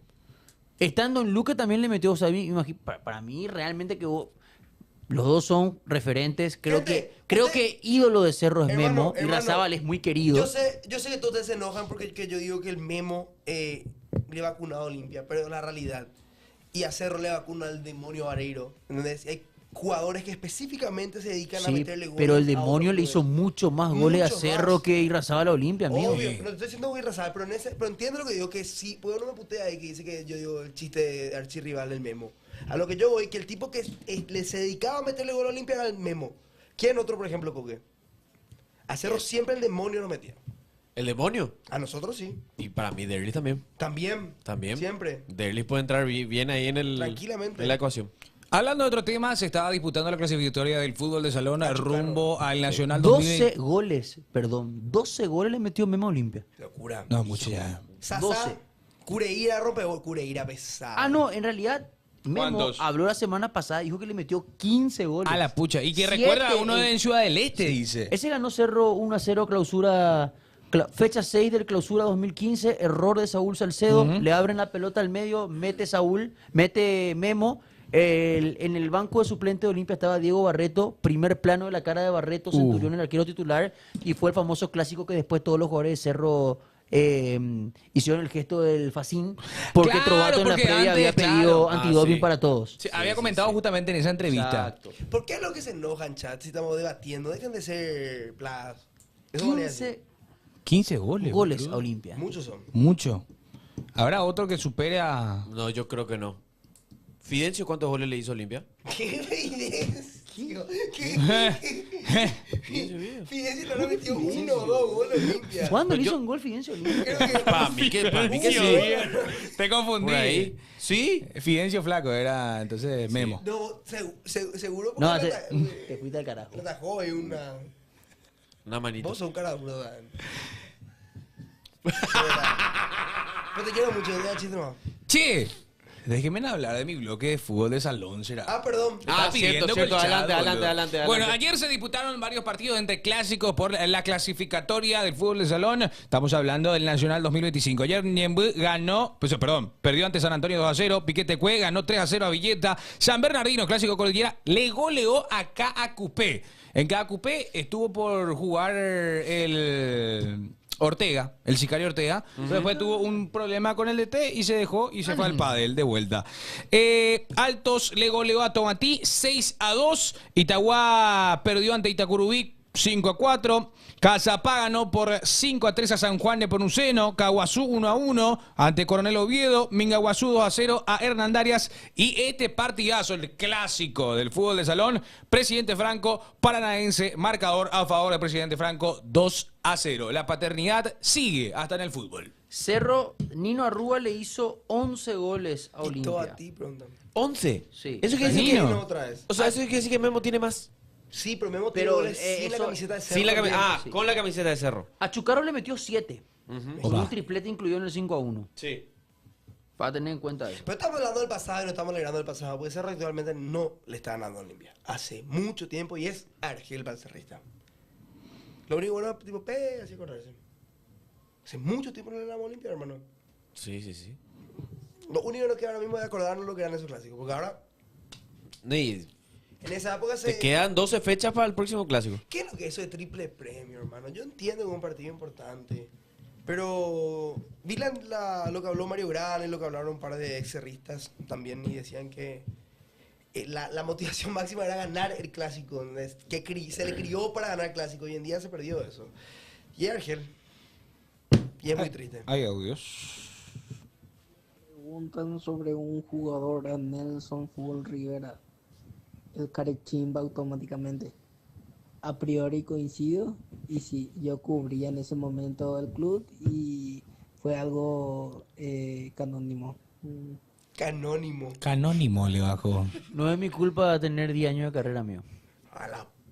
Estando en Luque también le metió, o sea, para mí realmente que los dos son referentes. Creo que ídolo de Cerro es Memo y Irarrázaval es muy querido. Yo sé que todos ustedes se enojan porque yo digo que el Memo le vacuna a Olimpia, pero la realidad. Y a Cerro le vacuna al demonio Vareiro. ¿Entendés? Hay jugadores que específicamente se dedican a Sí, meterle goles. pero el a demonio otros le hizo clubes. mucho más goles a Mucho Cerro más. que Irarrázaval a Olimpia, amigo. Obvio, no te estoy diciendo Irarrázaval, pero entiendo lo que digo, que sí, pues no me putea ahí que dice que yo digo el chiste de archirrival del Memo. A lo que yo voy, que el tipo que se dedicaba a meterle gol a Olimpia era el Memo. ¿Quién otro, por ejemplo, Coque? A Cerro siempre el demonio lo metía. ¿El demonio? A nosotros sí. Y para mí Derlis también. También. Siempre. Derlis puede entrar bien ahí Tranquilamente. en la ecuación. Hablando de otro tema, se estaba disputando la clasificatoria del fútbol de salón rumbo al Nacional 12 goles le metió Memo a Olimpia. Locura. No, mucho ya. Sasa, 12. Cureira rompe gol, Cureira pesado. Ah, no, en realidad Memo ¿Cuántos? habló la semana pasada, dijo que le metió 15 goles. A la pucha. Y que 7 recuerda a uno en Ciudad del Este, dice. Ese ganó Cerro 1-0 clausura... Fecha 6 del clausura 2015, error de Saúl Salcedo, le abren la pelota al medio, mete Memo, en el banco de suplente de Olimpia estaba Diego Barreto, primer plano de la cara de Barreto, Centurión, el arquero titular, y fue el famoso clásico que después todos los jugadores de Cerro hicieron el gesto del facín, porque Claro, Trovato en la porque previa había antes, pedido claro. antidoping Sí. para todos. Sí, había comentado justamente en esa entrevista. Exacto. ¿Por qué es lo que se enojan, chat, si estamos debatiendo? Dejen de ser plas. Eso vale así. 15 goles. Goles boludo. a Olimpia. Muchos son. Mucho. ¿Habrá otro que supere a...? No, yo creo que no. ¿Fidencio cuántos goles le hizo a Olimpia? ¿Qué Fidencio? Fidencio no le metió 1 o 2 goles a Olimpia. ¿Cuándo le hizo un gol Fidencio a Olimpia? Para mí que sí. Te confundí. Por ahí. ¿Sí? Fidencio Flaco era entonces Memo. No, seguro No, porque te fuiste al carajo. la atajó en una... Una manita. Vos sos un cara duro, Dan. Pero te quiero mucho, ya chiste más. Che, déjenme hablar de mi bloque de fútbol de salón, será. Ah, perdón. Está pidiendo cierto. por el chat, Adelante. boludo. Bueno, ayer se disputaron varios partidos entre clásicos por la clasificatoria del fútbol de salón. Estamos hablando del Nacional 2025. Ayer Ñemby perdió ante San Antonio 2-0. Piquete Cue ganó 3-0 a Villeta. San Bernardino, clásico cordillera, le goleó a KAQP. En KAQP estuvo por jugar el Ortega, el sicario Ortega. Después tuvo un problema con el DT y se dejó y se fue al pádel de vuelta. Altos le goleó a Tomatí 6-2. Itagua perdió ante Itacurubí 5-4. Cazapá ganó por 5-3 a San Juan de Ponuceno. Caguazú 1-1 ante Coronel Oviedo. Mingaguazú 2-0 a Hernandarias. Y este partidazo, el clásico del fútbol de salón, Presidente Franco, Paranaense, marcador a favor del Presidente Franco, 2-0. La paternidad sigue hasta en el fútbol. Cerro, Nino Arrúa le hizo 11 goles a Olimpia. Todo a ti, pregúntame. ¿11? Sí. Eso quiere decir que... Nino otra vez. O sea, eso quiere decir que Memo tiene más. Sí, pero Memo tiene goles sin la camiseta de Cerro. Sin la también. sí. Con la camiseta de Cerro. A Chucaro le metió 7. Con un triplete incluido en el 5-1. Sí. Para tener en cuenta eso. Pero estamos hablando del pasado y no estamos alegrando del pasado, porque Cerro actualmente no le está ganando a Olimpia. Hace mucho tiempo y es Argel para el cerrista. Lo único bueno, tipo, pega, así correrse. Hace mucho tiempo no le ganamos a Olimpia, hermano. Sí, sí, sí. Lo único que nos queda ahora mismo es acordarnos lo que eran esos clásicos, porque ahora, Y en esa época te quedan 12 fechas para el próximo clásico. ¿Qué es lo que es eso de triple premio, hermano? Yo entiendo que es un partido importante, pero vi lo que habló Mario Gran y lo que hablaron un par de excerristas también y decían que la motivación máxima era ganar el clásico, que se le crió para ganar el clásico. Hoy en día se perdió eso. Y Argel. Y es muy triste. Hay audios. Preguntan sobre un jugador, a Nelson Fútbol Rivera. El carechimba automáticamente. A priori coincido, y sí, yo cubría en ese momento el club y fue algo canónimo. Canónimo. Canónimo le bajó. No es mi culpa tener 10 años de carrera mío.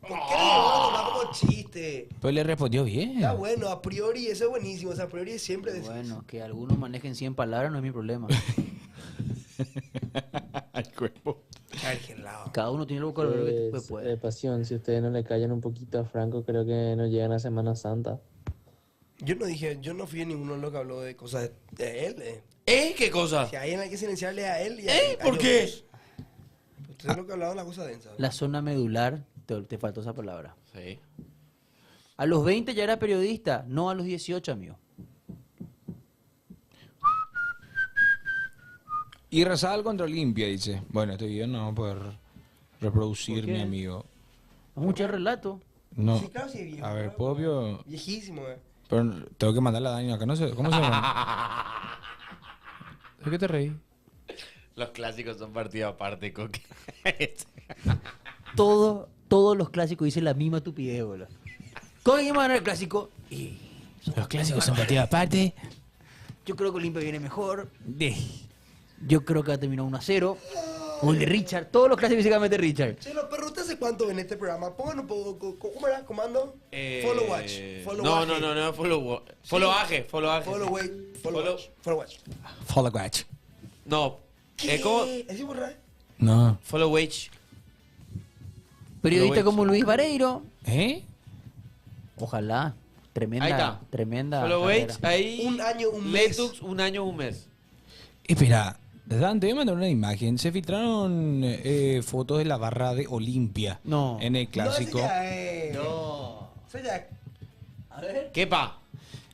¿Por qué no lo tomar como chiste? Pero le respondió bien. Está bueno, a priori eso es buenísimo. O sea, a priori siempre decís. Bueno, que algunos manejen 100 palabras no es mi problema. Al cuerpo. Cada uno tiene el vocabulario que Pues, puede. pasión, si ustedes no le callan un poquito a Franco, creo que no llegan a Semana Santa. Yo no fui a ninguno de los que habló de cosas de él. ¿Qué cosa? Si a alguien hay que silenciarle a él y ¿Por qué? Ustedes lo que hablaban las cosas densas. La zona medular, te faltó esa palabra. Sí. A los 20 ya era periodista, no a los 18, amigo. Y Razal contra Olimpia, dice. Bueno, este video no va a poder reproducir, ¿Por qué? mi amigo. Mucho relato. No. Sí, claro, sí, viejo. A ver, Popio. Viejísimo, Pero tengo que mandarle a Dani acá. No sé, ¿cómo se llama? ¿De qué te reí? Los clásicos son partido aparte, Coque. Todos los clásicos dicen la misma estupidez, boludo. ¿Cómo que van a ganar el clásico? Los clásicos son partido aparte. Yo creo que Olimpia viene mejor. Yo creo que va a terminar 1-0. O el de Richard. Todos los clásicos dicen que va a meter Richard. Che, los perros, ¿usted hace cuánto ven este programa? Pónganlo un poco. ¿Cómo era? ¿Comando? Follow watch. No, follow watch. Follow watch. No. ¿Qué? ¿Cómo? ¿Es borrar? No. Follow watch. Periodista como Luis Vareiro. ¿Eh? Ojalá. Tremenda. Ahí está. Tremenda. Follow carrera. watch. Ahí. Un año, un mes. Letux, un año, un mes. Espera, Dan, te voy a mandar una imagen. Se filtraron fotos de la barra de Olimpia. No. En el clásico. No. Eso ya. A ver. ¿Qué pa?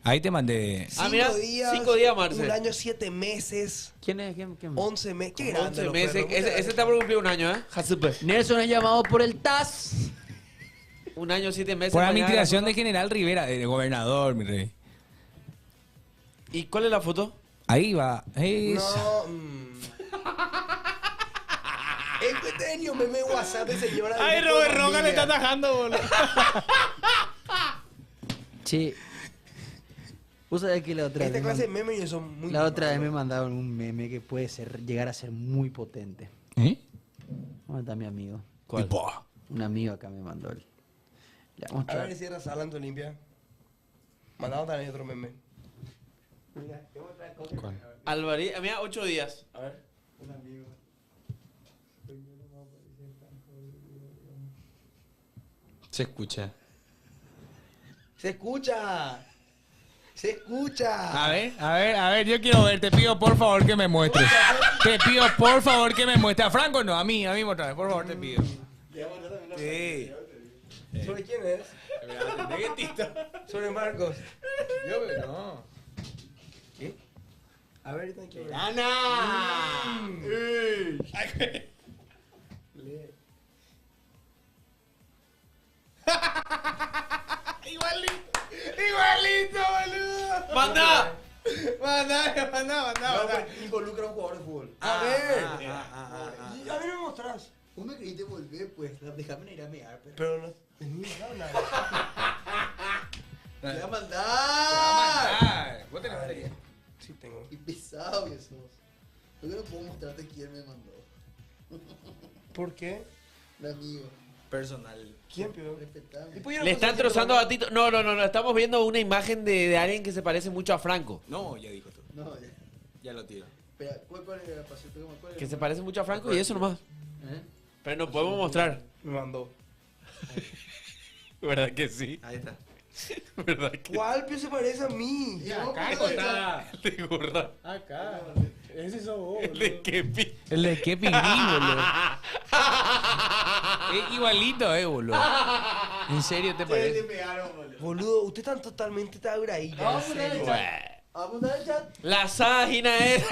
Ahí te mandé. Mira, 5 días, Marcel. Un año, 7 meses. ¿Quién es? ¿Quién? 11 meses. Qué grande. 11 los meses. perros. Ese está por cumplir un año, ¿eh? Jasupe. Nelson es llamado por el TAS. Un año, 7 meses. Por mañana administración la de foto. General Rivera, de gobernador, mi rey. ¿Y cuál es la foto? Ahí va. Esa. No. El cueteño meme WhatsApp de señora. Ay, Robert Roca le está atajando, boludo. Che. Vos sabés que la otra Esta vez. clase de memes y son muy. La otra vez me mandaron un meme que puede llegar a ser muy potente. ¿Eh? ¿Dónde está mi amigo? ¿Cuál? Un amigo acá me mandó. Le vamos a A mostrar. ver si era Sala en Olimpia. Mandamos también otro meme. ¿Cuál? Alvarito. Mira, 8 días. A ver. Un amigo. Se escucha. Se escucha. Se escucha. A ver, yo quiero ver. Te pido por favor que me muestres. Te pido por favor que me muestres. A Franco no, a mí otra vez. Por favor, te pido. Sí. ¿Sobre quién es? Sobre Marcos. Yo creo no. ¿Qué? A ver, ahorita hay que ver. ¡Ana! Lee. ¡Manda! No, pero involucra a un jugador de fútbol. A ver. A mí no me mostrás. Vos me queriste volver, pues. Déjame ir a mirar, pero. Pero no. No, nada. Te voy a mandar. Te va a mandar. ¿Vos tenés batería? Sí, tengo. Qué pesado que sos. Yo que no puedo mostrarte quién me mandó. ¿Por qué? Un amigo. Personal. ¿Quién, peor? Respetable. Le están trozando a Tito. No, estamos viendo una imagen de alguien que se parece mucho a Franco. No, ya dijo tú. No, ya. Ya lo tiro. Espera, ¿cuál era el paseo? Que se parece mucho a Franco y eso nomás. Pero no podemos mostrar. Me mandó. ¿Verdad que sí? Ahí está. ¿Verdad que ¿Cuál pio se parece a mí? Acá está. de gorra? Acá. Ese sos vos. El de Kepi. El de qué pingüín, boludo. Es igualito, boludo. ¿En serio te parece? Boludo, usted está totalmente tabraída. Vamos a poner el chat. Vamos a poner el chat. La ságina es.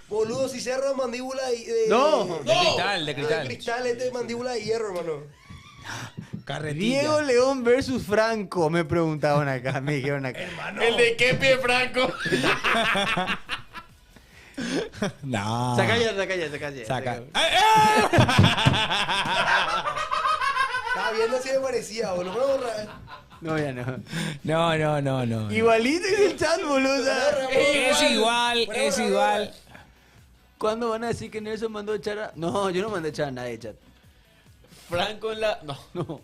Boludo, si cerro mandíbula de. No. De cristal, de De cristal. cristal, este es mandíbula de hierro, hermano. Carretilla. Diego León versus Franco, me preguntaban acá, me dijeron acá. El de Kepi es Franco. No. Saca ya. Saca. Estaba viendo si me parecía, boludo. Vamos a borrar. No, ya no. No. Igualito es el chat, boludo. Es igual. ¿Cuándo van a decir que Nelson mandó echar a.? No, yo no mandé echar a nadie, chat. Franco en la. No.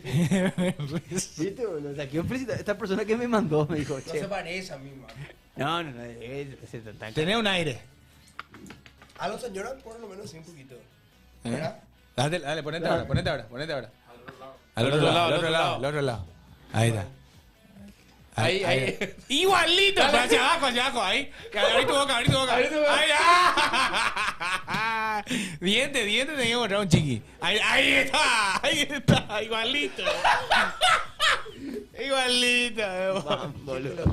¿Viste, boludo? O sea, ¿qué ofrecita? Esta persona que me mandó me dijo, No che. se parece a mí, man. No. Tenés un aire. A los señores, por lo menos sí, un poquito. ¿Eh? Dale, ponete ahora. Al otro lado. al otro lado. Ahí está. Ahí. Igualito, pero hacia abajo, ahí. Abrí tu boca. Ahí, Diente, tenía que encontrar un chiqui. Ahí está, igualito. Boludo.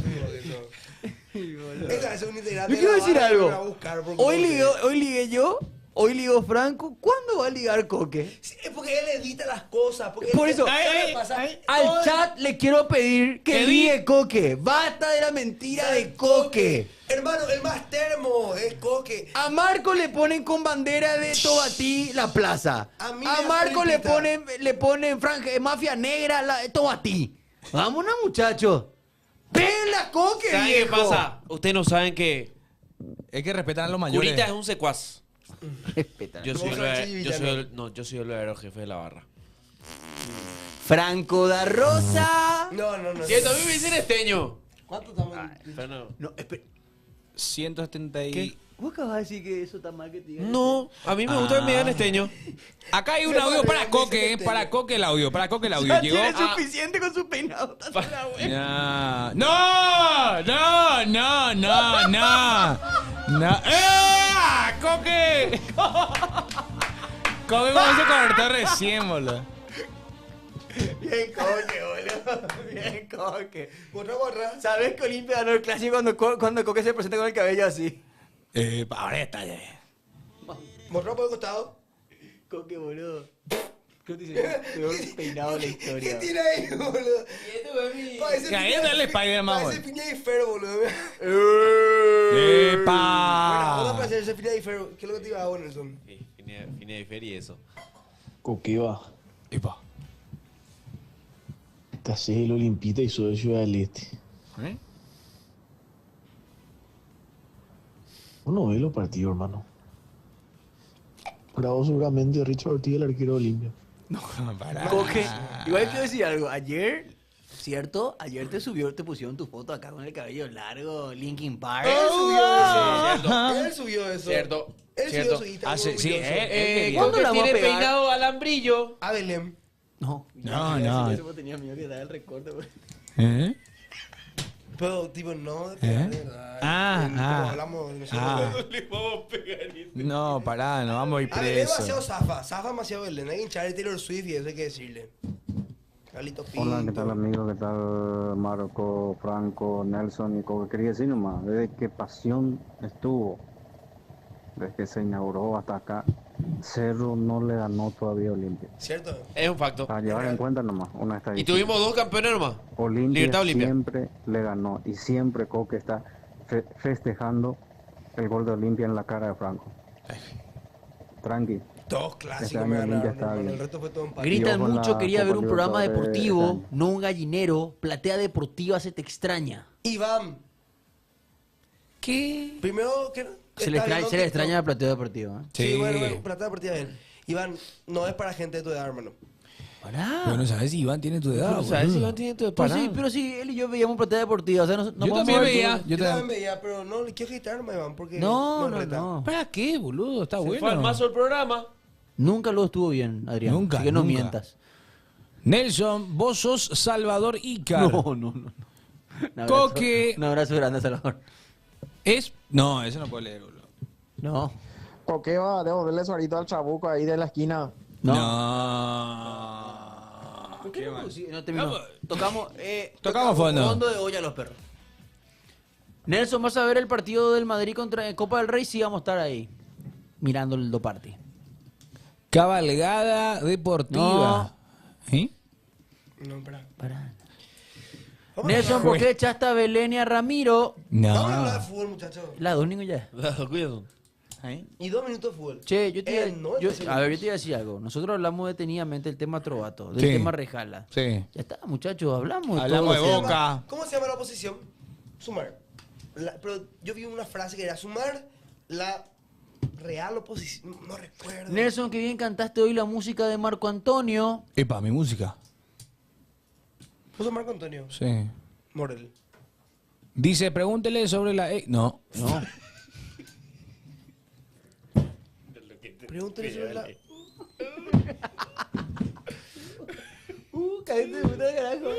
Esa es un integrante. Yo quiero decir algo. Hoy ligo. ligué yo, hoy ligó Franco. ¿Cuándo va a ligar Coque? Sí, es porque él edita las cosas. Por eso, al chat le quiero pedir que ligue Coque. Basta de la mentira de Coque. Hermano, el más termo es Coque. A Marco le ponen con bandera de Tobatí la plaza. A mí A me Marco le felicita. ponen mafia negra Tobatí. Vámonos, muchachos. ¡Ven la Coque, ¿Saben qué viejo! pasa? Ustedes no saben que Es que respetan a los mayores. Curita es un secuaz. Respeta. Yo soy el verdadero jefe de la barra. Franco da Rosa. No. Cierto, a mí me dicen esteño. ¿Cuánto estamos? Pero no. No, espera. 170 y... ¿Qué? ¿Vos acabas de decir que eso está mal que te digan? No, a mí me gusta que me digan esteño. Acá hay un audio para Coque, para Coque el audio. Ya Llegó. tiene suficiente con su peinado. Está sola, güey. No. ¡Coque! Coque como se cortó recién, boludo. Bien Coque, boludo. Bien Coque. Borra. ¿Sabes que Olimpia ganó el clásico cuando Coque se presenta con el cabello así? Ahora está ya. Borra por el costado. Coque, boludo. ¿Qué te dice? Peor peinado de la historia. ¿Qué tiene ahí, boludo? Cállate al Spider-Man, Parece boludo. Finia y Ferro, boludo. ¡Epa! Bueno, para hacerse Finia y Ferro. ¿Qué es lo que te iba a dar, Nelson? Fine de feria y eso. Coqueva. Epa. Te haces el Olimpita y soy de Ciudad del Este. Uno ve los partidos, hermano. Grabó seguramente Richard Ortiz, el arquero de Olimpia. No, para. Coque, igual quiero decir algo. Ayer, ¿cierto? Ayer te pusieron tu foto acá con el cabello largo, Linkin Park. Él subió eso. Cierto. Él subió su Instagram. ¿Cuándo la vamos a tiene pegar? peinado alambrillo. A Belém. No. No. Tenía miedo que daba el recorte, güey. Pero, tipo, no. Ah. Hablamos de Ah. Le vamos a pegar. No, pará, no vamos a ir A Belén demasiado presos. zafa demasiado Belén. Hay que hinchar el Taylor Swift y eso hay que decirle. Carlito Pinto. Hola, ¿qué tal amigo? ¿Qué tal Marco, Franco, Nelson y Coque? Quería decir nomás, desde que Pasión estuvo, desde que se inauguró hasta acá, Cerro no le ganó todavía a Olimpia. ¿Cierto? Es un facto. Para llevar en cuenta nomás, una Y estadística. tuvimos 2 campeones nomás. Olimpia Libertad Olimpia. siempre le ganó y siempre Coque está festejando el gol de Olimpia en la cara de Franco. Tranqui. 2 clásicos Este año me Olimpia ganaron, está hermano. bien. El resto fue todo empate. Gritan Y ojo en mucho, la quería ver Copa un programa Libertadores deportivo, este año. no un gallinero. Platea deportiva se te extraña. Iván, ¿Qué? primero que Se le extraña la platea deportiva. ¿eh? Sí, bueno, platea deportiva bien. Iván, no es para gente de tu edad, hermano. Pero no sabes si Iván tiene tu edad. No sabes si boludo. Iván tiene tu edad. Pues Pará. sí, pero sí, él y yo veíamos platea deportiva. O sea, no Yo podemos también ver veía. tú- Yo Yo también también. veía, pero no le quiero quitarme, Iván, porque No, me no, reta. no. ¿Para qué, boludo? Está Se bueno. fue al mazo del programa. Nunca lo estuvo bien, Adrián. Nunca, Así que no nunca. mientas. Nelson, vos sos Salvador Icar. No. Un abrazo- Coque. Un abrazo grande, Salvador. No, eso no puedo leer, boludo. No. Coque va a devolverle suerito al chabuco ahí de la esquina. No. ¿Por qué Qué no? mal. Sí, no terminó. Tocamos fondo. Fondo de olla a los perros. Nelson, ¿vas a ver el partido del Madrid contra Copa del Rey? Sí, vamos a estar ahí. Mirando el Doparty. Cabalgada deportiva. ¿Sí? No, espera. Pará. Vamos a Nelson, hablar- ¿por qué echaste a Belén y a Ramiro? Vamos a hablar No. de fútbol, muchachos. La dos niños ya. Cuidado. Y 2 minutos de fútbol. Che, yo te iba, No, yo- entonces- a ver, yo te iba a decir algo. Nosotros hablamos detenidamente del tema Trovato, del Sí. tema Rejala. Sí. Ya está, muchachos, hablamos de Hablamos todo. de ¿Cómo se Boca. llama- ¿Cómo se llama la oposición? Sumar. Pero yo vi una frase que era sumar la real oposición. No recuerdo. Nelson, que bien cantaste hoy la música de Marco Antonio. Epa, mi música. Puso Marco Antonio Sí. Morel. Dice, pregúntele sobre la... No. No. Pregúntale sobre la. Cállate de puta carajo.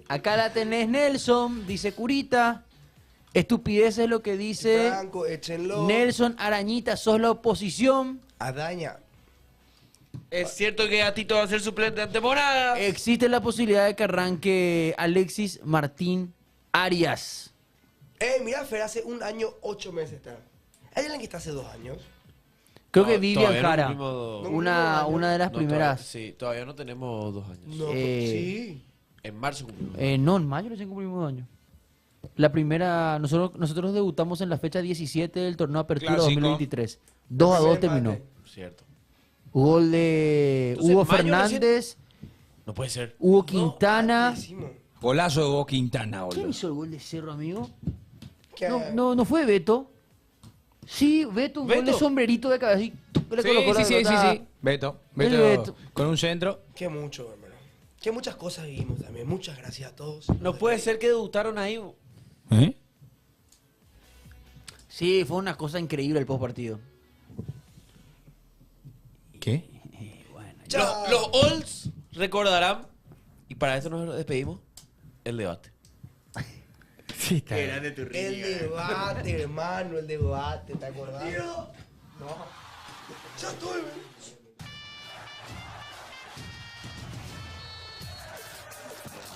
Acá la tenés, Nelson, dice Curita. Estupidez es lo que dice Franco, échenlo. Nelson Arañita, sos la oposición. Adaña. Es cierto que Gatito va a ser suplente ante Monagas. Existe la posibilidad de que arranque Alexis Martín Arias. Mira, Fer, hace 1 año, 8 meses está. ¿Hay alguien que está hace 2 años? Creo No, que Vivian todavía no Jara, cumplimos dos. una de las No, primeras. sí, todavía no tenemos 2 años. No, Eh, sí. En marzo cumplimos. No, en mayo recién cumplimos 2 años. La primera, nosotros debutamos en la fecha 17 del torneo Apertura Clásico. 2023. 2-2 terminó. Cierto. Gol de Entonces, Hugo mayo Fernández, No puede ser. Hugo Quintana. Golazo de Hugo Quintana, ¿Quién boludo. hizo el gol de Cerro, amigo? ¿Qué? No fue Beto. Sí, Beto, un gol de ¿Beto? sombrerito de cabeza. Así, tuc, le Sí, colocó la sí, sí, sí, pelota. sí. Beto. El Beto. Beto. Con un centro. Qué mucho, hermano. Qué muchas cosas vivimos también. Muchas gracias a todos. No puede ser que debutaron ahí. ¿Eh? Sí, fue una cosa increíble el post partido. ¿Qué? Los Olds recordarán, y para eso nos despedimos, el debate. Sí, está bien. El debate, hermano, el debate, ¿te acordás? No. Ya estoy,